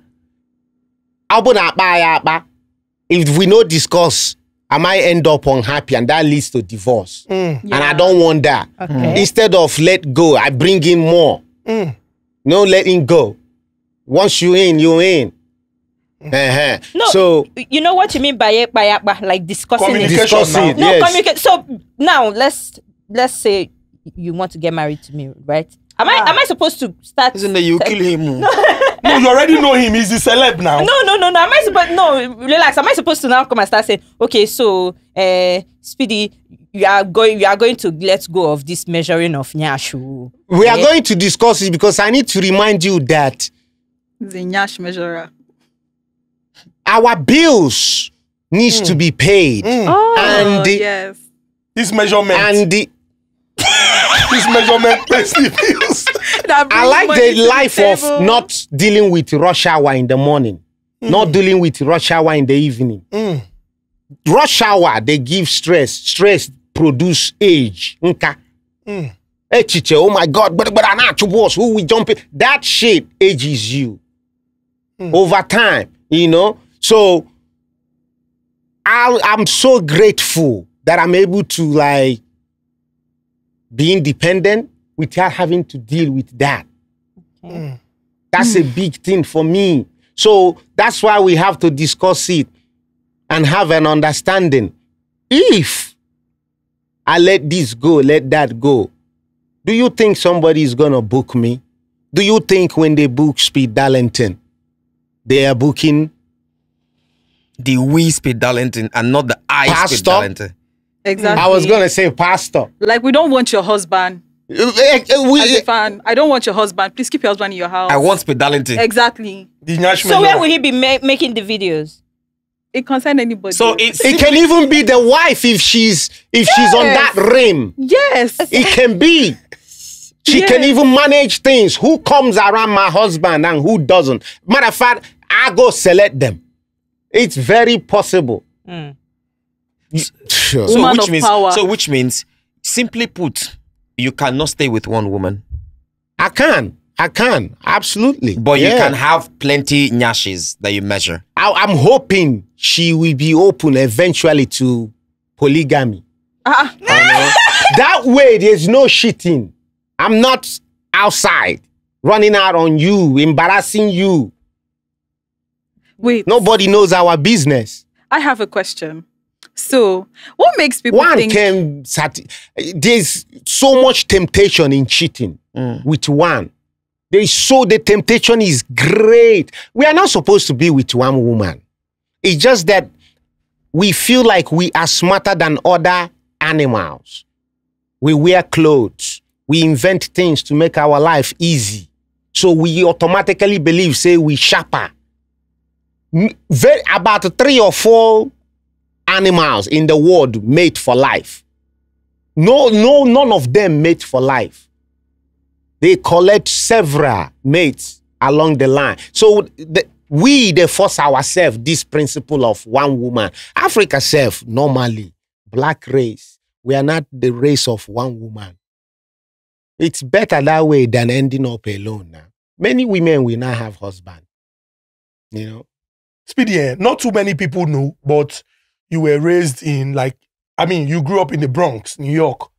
if we no discuss, I might end up unhappy, and that leads to divorce. And I don't want that. Okay. Instead of let go, I bring in more. No letting go. Once you in, you in. No, So you know what you mean by like discussing it. Communication discuss now. it. No, Yes. communicate. So now let's say you want to get married to me, right? Am I supposed to start? Isn't that you kill him? No, you already know him. He's the celeb now. No. Am I supposed? No, relax. Am I supposed to now come and start saying, okay, so Speedy, you are going to let go of this measuring of Nyashu. we are going to discuss it, because I need to remind you that The Nyash measurer. our bills needs to be paid. Oh, And the- yes. This measurement. And this measurement pays the bills. That I brings like money the to life of table. not dealing with rush hour in the morning, not dealing with rush hour in the evening. Rush hour, they give stress. Stress produce age. Nka. Echiche, oh my God, but I'm not boss. Who we jump in? That shit ages you over time, you know. So I'm so grateful that I'm able to like be independent without having to deal with that. That's a big thing for me. So that's why we have to discuss it and have an understanding. If I let this go, let that go, do you think somebody is going to book me? Do you think when they book Speed Darlington, they are booking The we Speed Darlington and not the I Speed Pastor? Darlington. Exactly. I was going to say pastor. Like, we don't want your husband. As a fan, I don't want your husband. Please keep your husband in your house. I want Speed Darlington. Exactly. The Nyash So where measure. will he be making the videos? It concerns anybody. So it's It can even be the wife if she's on that rim. yes. It can be. She can even manage things. Who comes around my husband and who doesn't? Matter of fact, I go select them. It's very possible. Sure. Woman of power. which means, simply put, you cannot stay with one woman, I can, absolutely. but you Yeah. can have plenty nyashes that you measure. I'm hoping she will be open eventually to polygamy. That way, there's no cheating. I'm not outside running out on you, embarrassing you. Wait. Nobody knows our business. I have a question. So, what makes people One think... can there's so much temptation in cheating with one. The temptation is great. We are not supposed to be with one woman. It's just that we feel like we are smarter than other animals. We wear clothes. We invent things to make our life easy. So we automatically believe, say, we sharper. About 3 or 4 animals in the world mate for life. None of them mate for life. They collect several mates along the line. So they force ourselves this principle of one woman. Africa self, normally, black race, we are not the race of one woman. It's better that way than ending up alone now. Many women will not have husband. You know? Speedy, not too many people know, but you were raised in you grew up in the Bronx, New York.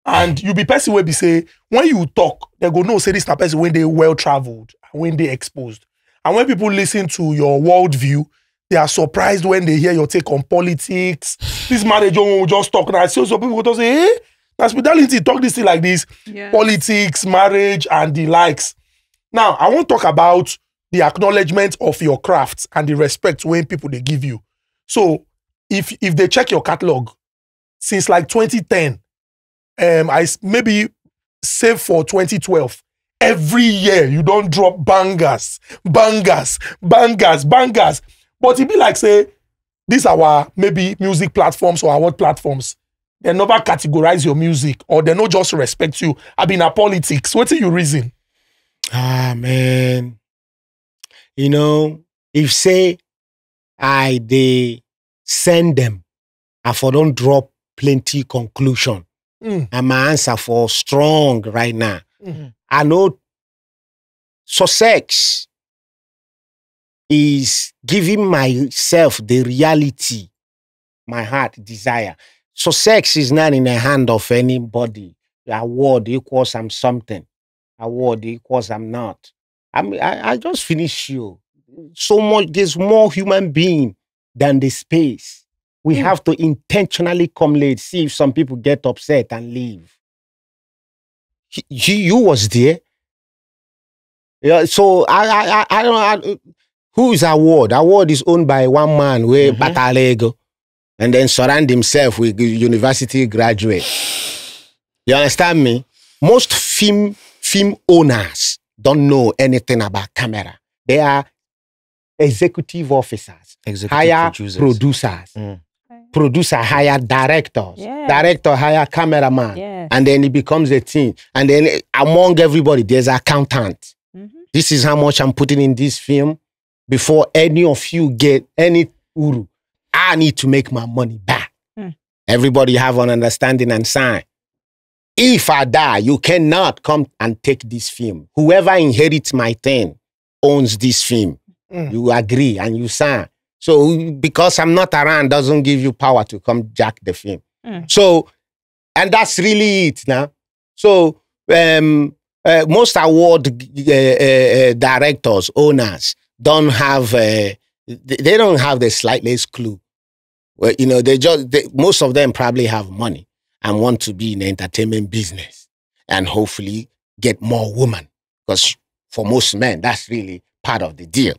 And you be person where be say, when you talk, they go, no, say this na person when they well-traveled, when they exposed. And when people listen to your worldview, They are surprised when they hear your take on politics. This marriage will just talk. And I see some people go say, hey, that's Darlington talk this thing like this. Yes. Politics, marriage, and the likes. Now, I want to talk about the acknowledgement of your craft and the respect when people they give you. So, if they check your catalog, since like 2010, I maybe save for 2012, every year you don't drop bangers. But it be like, say, these are our maybe music platforms or award platforms. They never categorize your music or they not just respect you. I been a politics. What are you reason? Ah, man. You know, if say they send them, I for don't drop plenty conclusion. And my answer for strong right now. I know success is giving myself the reality my heart desire. Success is not in the hand of anybody. The award equals I'm something. Award equals I'm not. I just finished you. So much, there's more human being than the space. We have to intentionally come late, see if some people get upset and leave. You was there. Yeah, so I don't know who is award. Award is owned by one man where Batalego, and then surround himself with university graduate. You understand me? Most film owners don't know anything about camera. They are executive officers, hire producers. Producer hire directors, director hire cameraman, and then it becomes a team. And then among everybody, there's an accountant. This is how much I'm putting in this film. Before any of you get any uru, I need to make my money back. Everybody have an understanding and sign. If I die, you cannot come and take this film. Whoever inherits my thing owns this film. You agree and you sign. So because I'm not around doesn't give you power to come jack the film. So, and that's really it now. So most award directors, owners don't have, they don't have the slightest clue. Well, you know, most of them probably have money and want to be in the entertainment business and hopefully get more women. Because for most men, that's really part of the deal.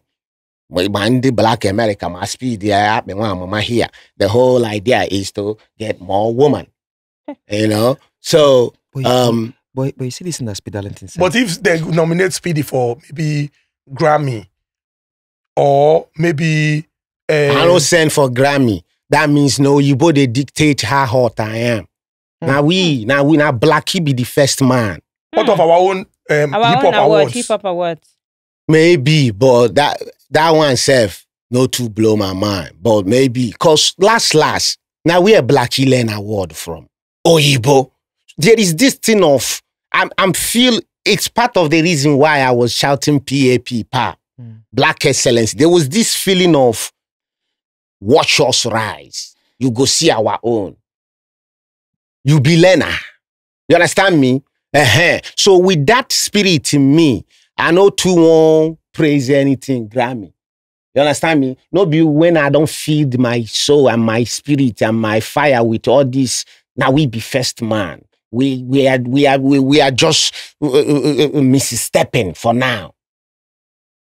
The Black America must be there. The whole idea is to get more women, you know. So, but you see this in the Speed Darlington. But if they nominate Speedy for maybe Grammy or maybe I don't send for Grammy. That means no, you both they dictate how hot I am. Now Blackie be the first man. Out of our own hip hop awards. Maybe, but that one self not to blow my mind. But maybe, cause last, now we a Blackie Lane award from Oyibo. There is this thing of I'm feel it's part of the reason why I was shouting PAP, Black Excellence. There was this feeling of watch us rise. You go see our own. You be learner. You understand me? So with that spirit in me, I know too won't praise anything Grammy. You understand me? No be when I don't feed my soul and my spirit and my fire with all this. Now we be first man. We are just misstepping for now.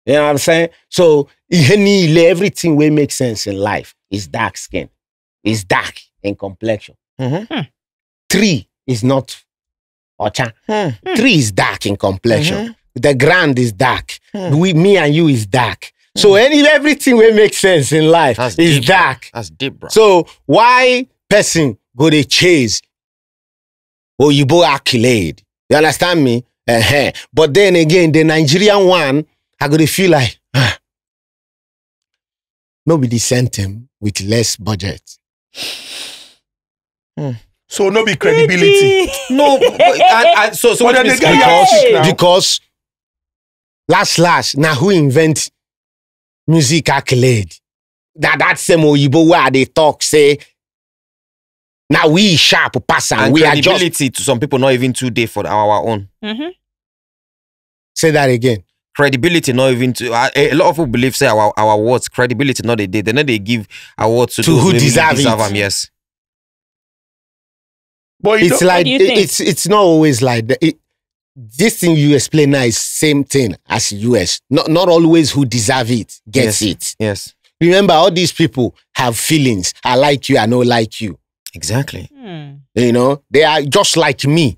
You know what I'm saying? So everything will make sense in life is dark skin. Is dark in complexion. 3 is not Ocha. 3 is dark in complexion. The ground is dark. Me and you is dark. So everything will make sense in life is deep, dark. That's deep, bro. So why person go to chase Oyibo accolade? You understand me? But then again, the Nigerian one, I go to feel like nobody sent him with less budget. So no be credibility. No, so because last now who invent music accolade? That same Oyibo where they talk say now we sharp pass and we credibility are just to some people not even 2 days for our own. Say that again. credibility not even to a lot of people believe say our awards credibility not they did. Then they give awards to who deserve it. Them, yes. But It's like it's not always like that. This thing you explain now is same thing as US. Not always who deserve it gets it. Yes. Remember, all these people have feelings. I like you, I don't like you. Exactly. You know, they are just like me.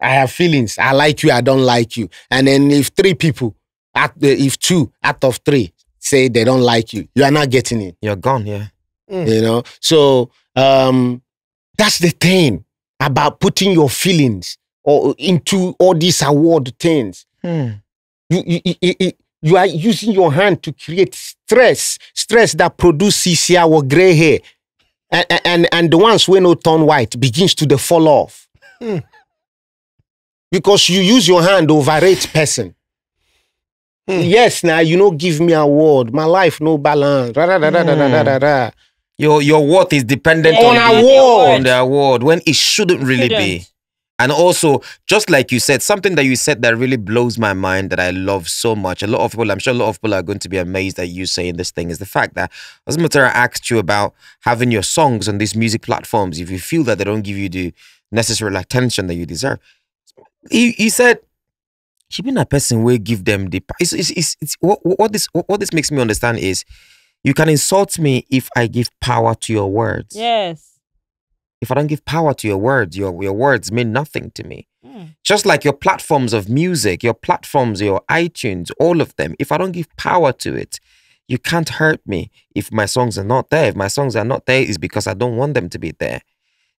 I have feelings. I like you, I don't like you. And then if if 2 out of 3 say they don't like you, you are not getting it. You're gone, yeah. You know? So that's the thing about putting your feelings or into all these award things. You are using your hand to create stress that produces our gray hair. And the ones when no turn white begins to fall off. Because you use your hand to overrate person. Yes, now you know give me award. My life no balance. Your worth is dependent on the award when it shouldn't really be. And also, just like you said, something that you said that really blows my mind that I love so much. I'm sure a lot of people are going to be amazed at you saying this thing, is the fact that Osmotera asked you about having your songs on these music platforms if you feel that they don't give you the necessary attention that you deserve. He said, she been a person will give them the. What this makes me understand is, you can insult me if I give power to your words. Yes. If I don't give power to your words, your words mean nothing to me. Just like your platforms of music, your platforms, your iTunes, all of them. If I don't give power to it, you can't hurt me. If my songs are not there, if my songs are not there, it's because I don't want them to be there.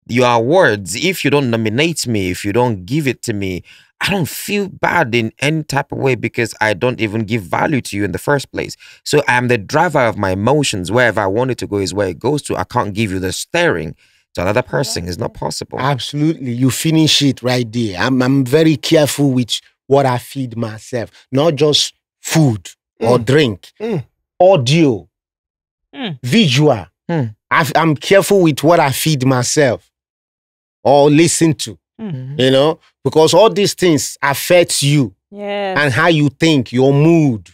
Your words, if you don't nominate me, if you don't give it to me, I don't feel bad in any type of way because I don't even give value to you in the first place. So I'm the driver of my emotions. Wherever I want it to go is where it goes to. I can't give you the steering to another person. It's not possible. Absolutely. You finish it right there. I'm very careful with what I feed myself. Not just food or drink. Audio. Visual. I'm careful with what I feed myself or listen to. You know, because all these things affect you and how you think, your mood,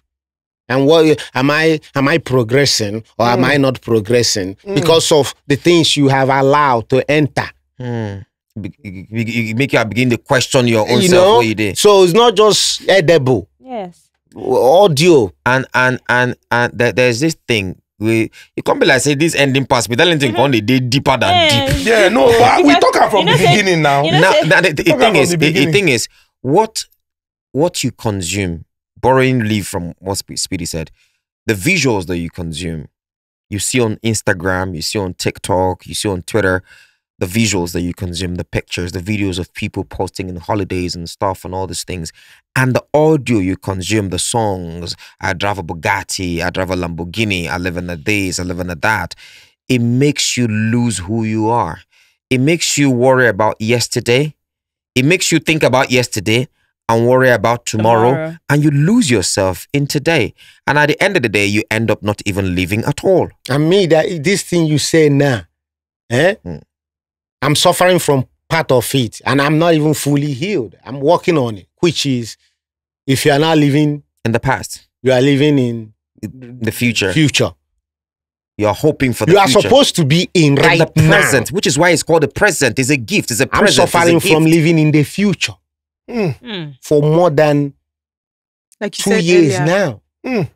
and what am I progressing or am I not progressing because of the things you have allowed to enter. You make you begin to question your own self. What you did. So it's not just edible. Yes. Audio and there's this thing. It can't be like say this ending pass, but Darlington can they deeper than deep. Yeah, no, but we talk from the beginning now. The thing is, what you consume, borrowing leave from what Speedy said, the visuals that you consume, you see on Instagram, you see on TikTok, you see on Twitter, the visuals that you consume, the pictures, the videos of people posting in holidays and stuff and all these things. And the audio you consume, the songs, I drive a Bugatti, I drive a Lamborghini, I live in a this, I live in a that. It makes you lose who you are. It makes you worry about yesterday. It makes you think about yesterday and worry about tomorrow. And you lose yourself in today. And at the end of the day, you end up not even living at all. And me, this thing you say now, I'm suffering from part of it and I'm not even fully healed. I'm working on it, which is if you are not living in the past, you are living in the future. You're hoping for the future. You are supposed to be in right the present, which is why it's called the present. It's a gift. It's a present. I'm suffering from living in the future for more than like 2 years earlier. Now.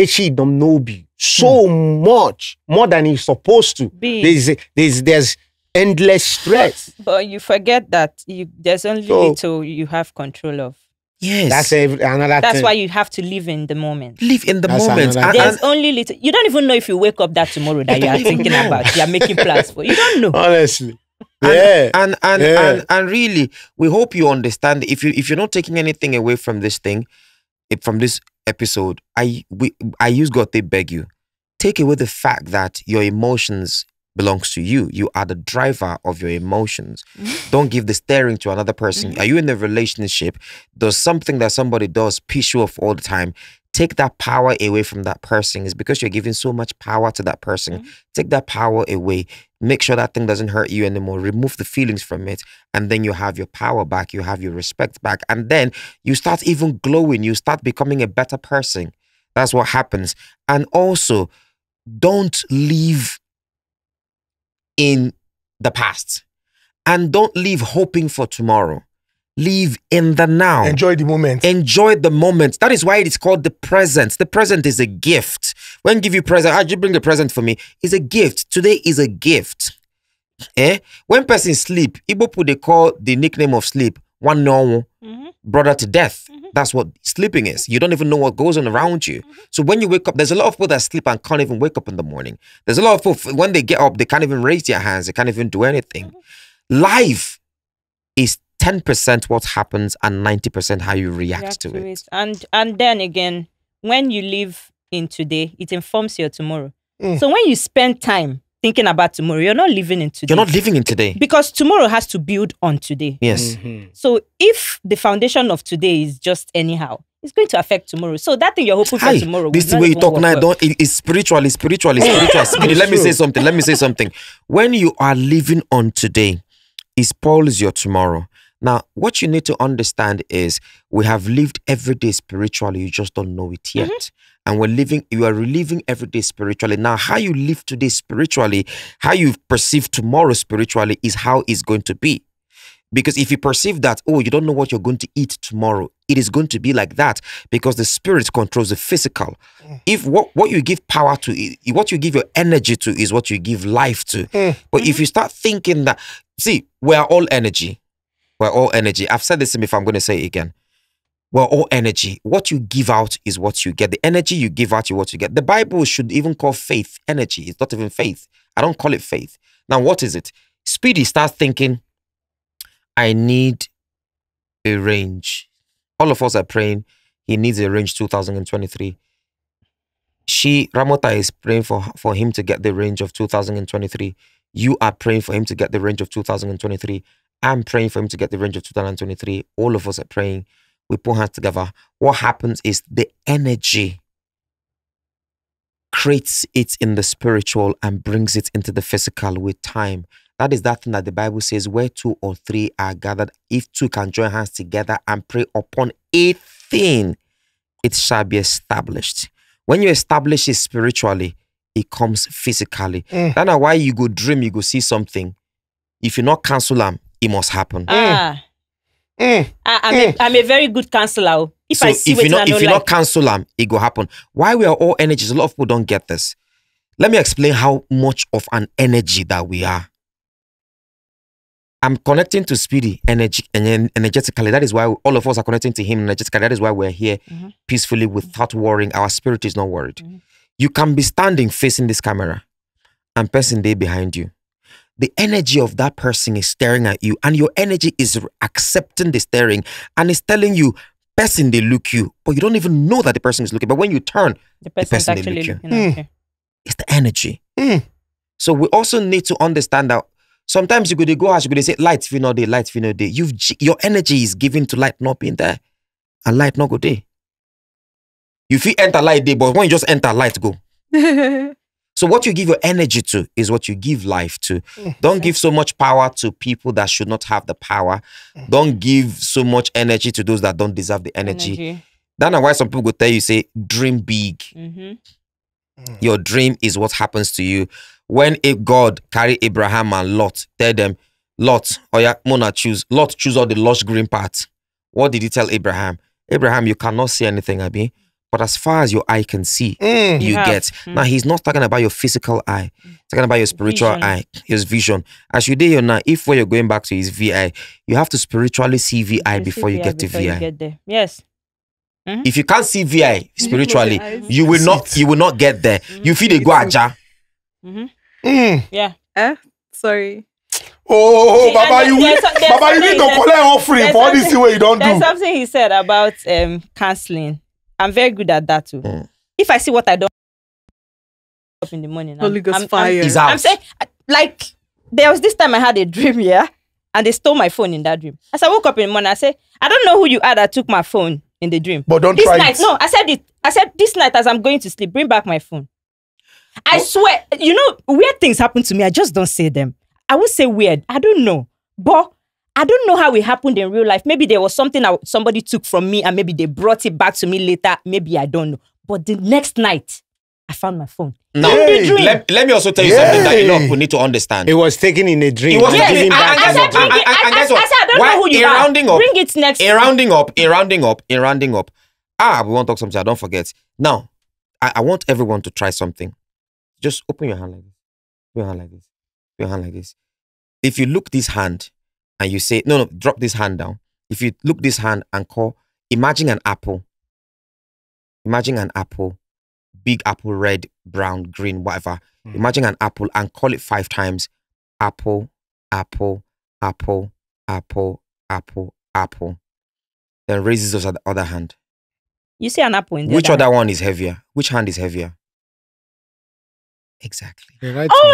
She don't know me so much more than he's supposed to. There's endless stress. But you forget that there's only little you have control of. Yes, that's another. That's why you have to live in the moment. Live in the moment. There's only little. You don't even know if you wake up that tomorrow that you are thinking about. You are making plans for. You don't know. Honestly. And really, we hope you understand. If you're not taking anything away from this thing, from this episode, I use God to beg you, take away the fact that your emotions belongs to you. You are the driver of your emotions. Don't give the steering to another person. Are you in a relationship? Does something that somebody does piss you off all the time? take that power away from that person. It's because you're giving so much power to that person. Take that power away. Make sure that thing doesn't hurt you anymore. Remove the feelings from it. And then you have your power back. You have your respect back. And then you start even glowing. You start becoming a better person. That's what happens. And also, don't live in the past. And don't live hoping for tomorrow. Live in the now. Enjoy the moment. Enjoy the moment. That is why it is called the present. The present is a gift. When give you present, you bring the present for me. It's a gift. Today is a gift. When person sleep, Igbo people, they call the nickname of sleep one normal brother to death. That's what sleeping is. You don't even know what goes on around you. So when you wake up, there's a lot of people that sleep and can't even wake up in the morning. There's a lot of people, when they get up, they can't even raise their hands. They can't even do anything. Life is 10% what happens and 90% how you react to it. And then again, when you live in today, it informs your tomorrow. So when you spend time thinking about tomorrow, you're not living in today. You're not living in today. Because tomorrow has to build on today. Yes. So if the foundation of today is just anyhow, it's going to affect tomorrow. So that thing you're hoping for tomorrow. This is the way you talk now. It's spiritual. Let me say something. When you are living on today, it spoils your tomorrow. Now, what you need to understand is we have lived every day spiritually. You just don't know it yet. And you are reliving every day spiritually. Now, how you live today spiritually, how you perceive tomorrow spiritually is how it's going to be. Because if you perceive that, oh, you don't know what you're going to eat tomorrow, it is going to be like that because the spirit controls the physical. If what you give power to, what you give your energy to is what you give life to. But if you start thinking that, see, we are all energy. We're all energy. I've said this before, I'm going to say it again. We're all energy. What you give out is what you get. The energy you give out is what you get. The Bible should even call faith energy. It's not even faith. I don't call it faith. Now, what is it? Speedy starts thinking, I need a range. All of us are praying. He needs a range 2023. Ramota is praying for him to get the range of 2023. You are praying for him to get the range of 2023. I'm praying for him to get the range of 2023. All of us are praying. We put hands together. What happens is the energy creates it in the spiritual and brings it into the physical with time. That is that thing that the Bible says, where 2 or 3 are gathered, if 2 can join hands together and pray upon a thing, it shall be established. When you establish it spiritually, it comes physically. That's why you go dream, you go see something. If you not cancel them, it must happen. I'm a very good counselor. If you not cancel them, it go happen. Why we are all energies? A lot of people don't get this. Let me explain how much of an energy that we are. I'm connecting to Speedy energetically. That is why all of us are connecting to him energetically. That is why we're here peacefully without worrying. Our spirit is not worried. You can be standing facing this camera and person there behind you. The energy of that person is staring at you and your energy is accepting the staring and is telling you, person, they look you, but you don't even know that the person is looking. But when you turn, the person they look you. It's the energy. So we also need to understand that sometimes you go out, you go say, light, if you know day, light, if you know day. Your energy is given to light not being there and light not go there. You feel enter light day, but when you just enter, light go. So what you give your energy to is what you give life to. Don't give so much power to people that should not have the power. Don't give so much energy to those that don't deserve the energy. That's why some people go tell you, say, dream big. Your dream is what happens to you. When God carry Abraham and Lot, tell them, Lot, choose all the lush green parts. What did he tell Abraham? Abraham, you cannot see anything, Abi. But as far as your eye can see, you get. Now, he's not talking about your physical eye. He's talking about your spiritual eye, his vision. As you do now, if when you're going back to his VI, you have to spiritually see VI before you get to VI. Get there. Yes. If you can't see VI spiritually, you will not get there. You feel the guaja. Yeah. Sorry. Oh, Baba, you need to collect offering for all this way you don't do. There's something he said about cancelling. I'm very good at that too. If I see what I don't up in the morning, Holy Ghost fire. I'm saying, like, there was this time I had a dream, and they stole my phone in that dream. As I woke up in the morning, I said, I don't know who you are that took my phone in the dream. But don't this try night, it. No, I said it. I said this night as I'm going to sleep, bring back my phone. I swear, you know, weird things happen to me. I just don't say them. I would say weird. I don't know. But I don't know how it happened in real life. Maybe there was something somebody took from me and maybe they brought it back to me later. Maybe I don't know. But the next night, I found my phone. Now, in the dream. let me also tell you something that a lot of people need to understand. It was taken in a dream. It was and taken given in- back and to guess the what? dream. I said, I don't know who you are. Rounding up. Bring it next. In rounding up. We want to talk something. I don't forget. Now, I want everyone to try something. Just open your hand like this. Open your hand like this. Open your hand like this. If you look this hand and you say, no, drop this hand down. If you look this hand and imagine an apple. Imagine an apple. Big apple, red, brown, green, whatever. Imagine an apple and call it 5 times. Apple, apple, apple, apple, apple, apple. Then raises those at the other hand. You say an apple in the Which other one is heavier? Which hand is heavier? Exactly. Right. Oh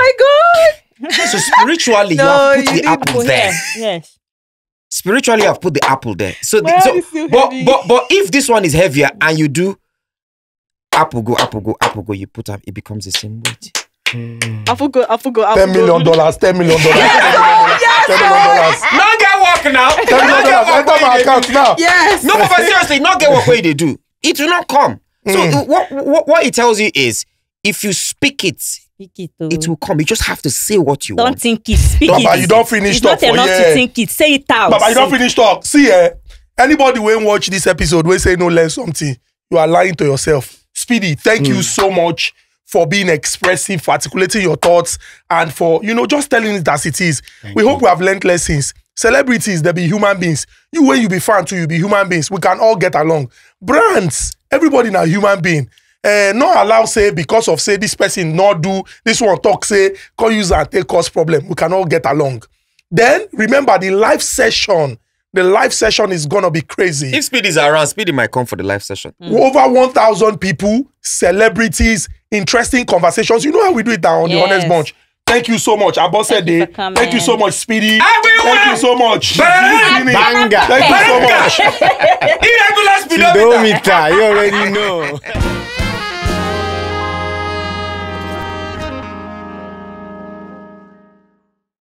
my God. So spiritually, you No, have put you the apple there. Yes. Spiritually, you have put the apple there. So, My hand is so heavy. but if this one is heavier and you do apple go, you put up, it becomes the same weight. I forgot. $10 million, $10 million, $10 million. Not get work now. $10 million. Enter my account now. Yes. No, but seriously, not get work where they do. It will not come. So what it tells you is, if you speak it, it will come. You just have to say what you Don't want. think it. Speak Baba, it. you don't finish It's talk not for enough to think it. Say it out. Baba, you don't finish talk. See, anybody when watch this episode will say no learn something. You are lying to yourself. Speedy, thank you so much for being expressive, for articulating your thoughts, and for, just telling it as it is. We hope we have learned lessons. Celebrities, they be human beings. You, when you be fan too, you be human beings. We can all get along. Brands, everybody now human being. Not allow, say, because of, say, this person not do, this one talk, say, call user and take cause problem. We can all get along. Then, remember, the live session is going to be crazy. If Speedy is around, Speedy might come for the live session. Over 1,000 people, celebrities, interesting conversations. You know how we do it down on the Yes. Honest Bunch. Thank you so much. Abosede. Thank you so much, Speedy. Everyone. Thank you so much. Banger. Thank you so much. Irregular Speedy. Speedometer, you already know.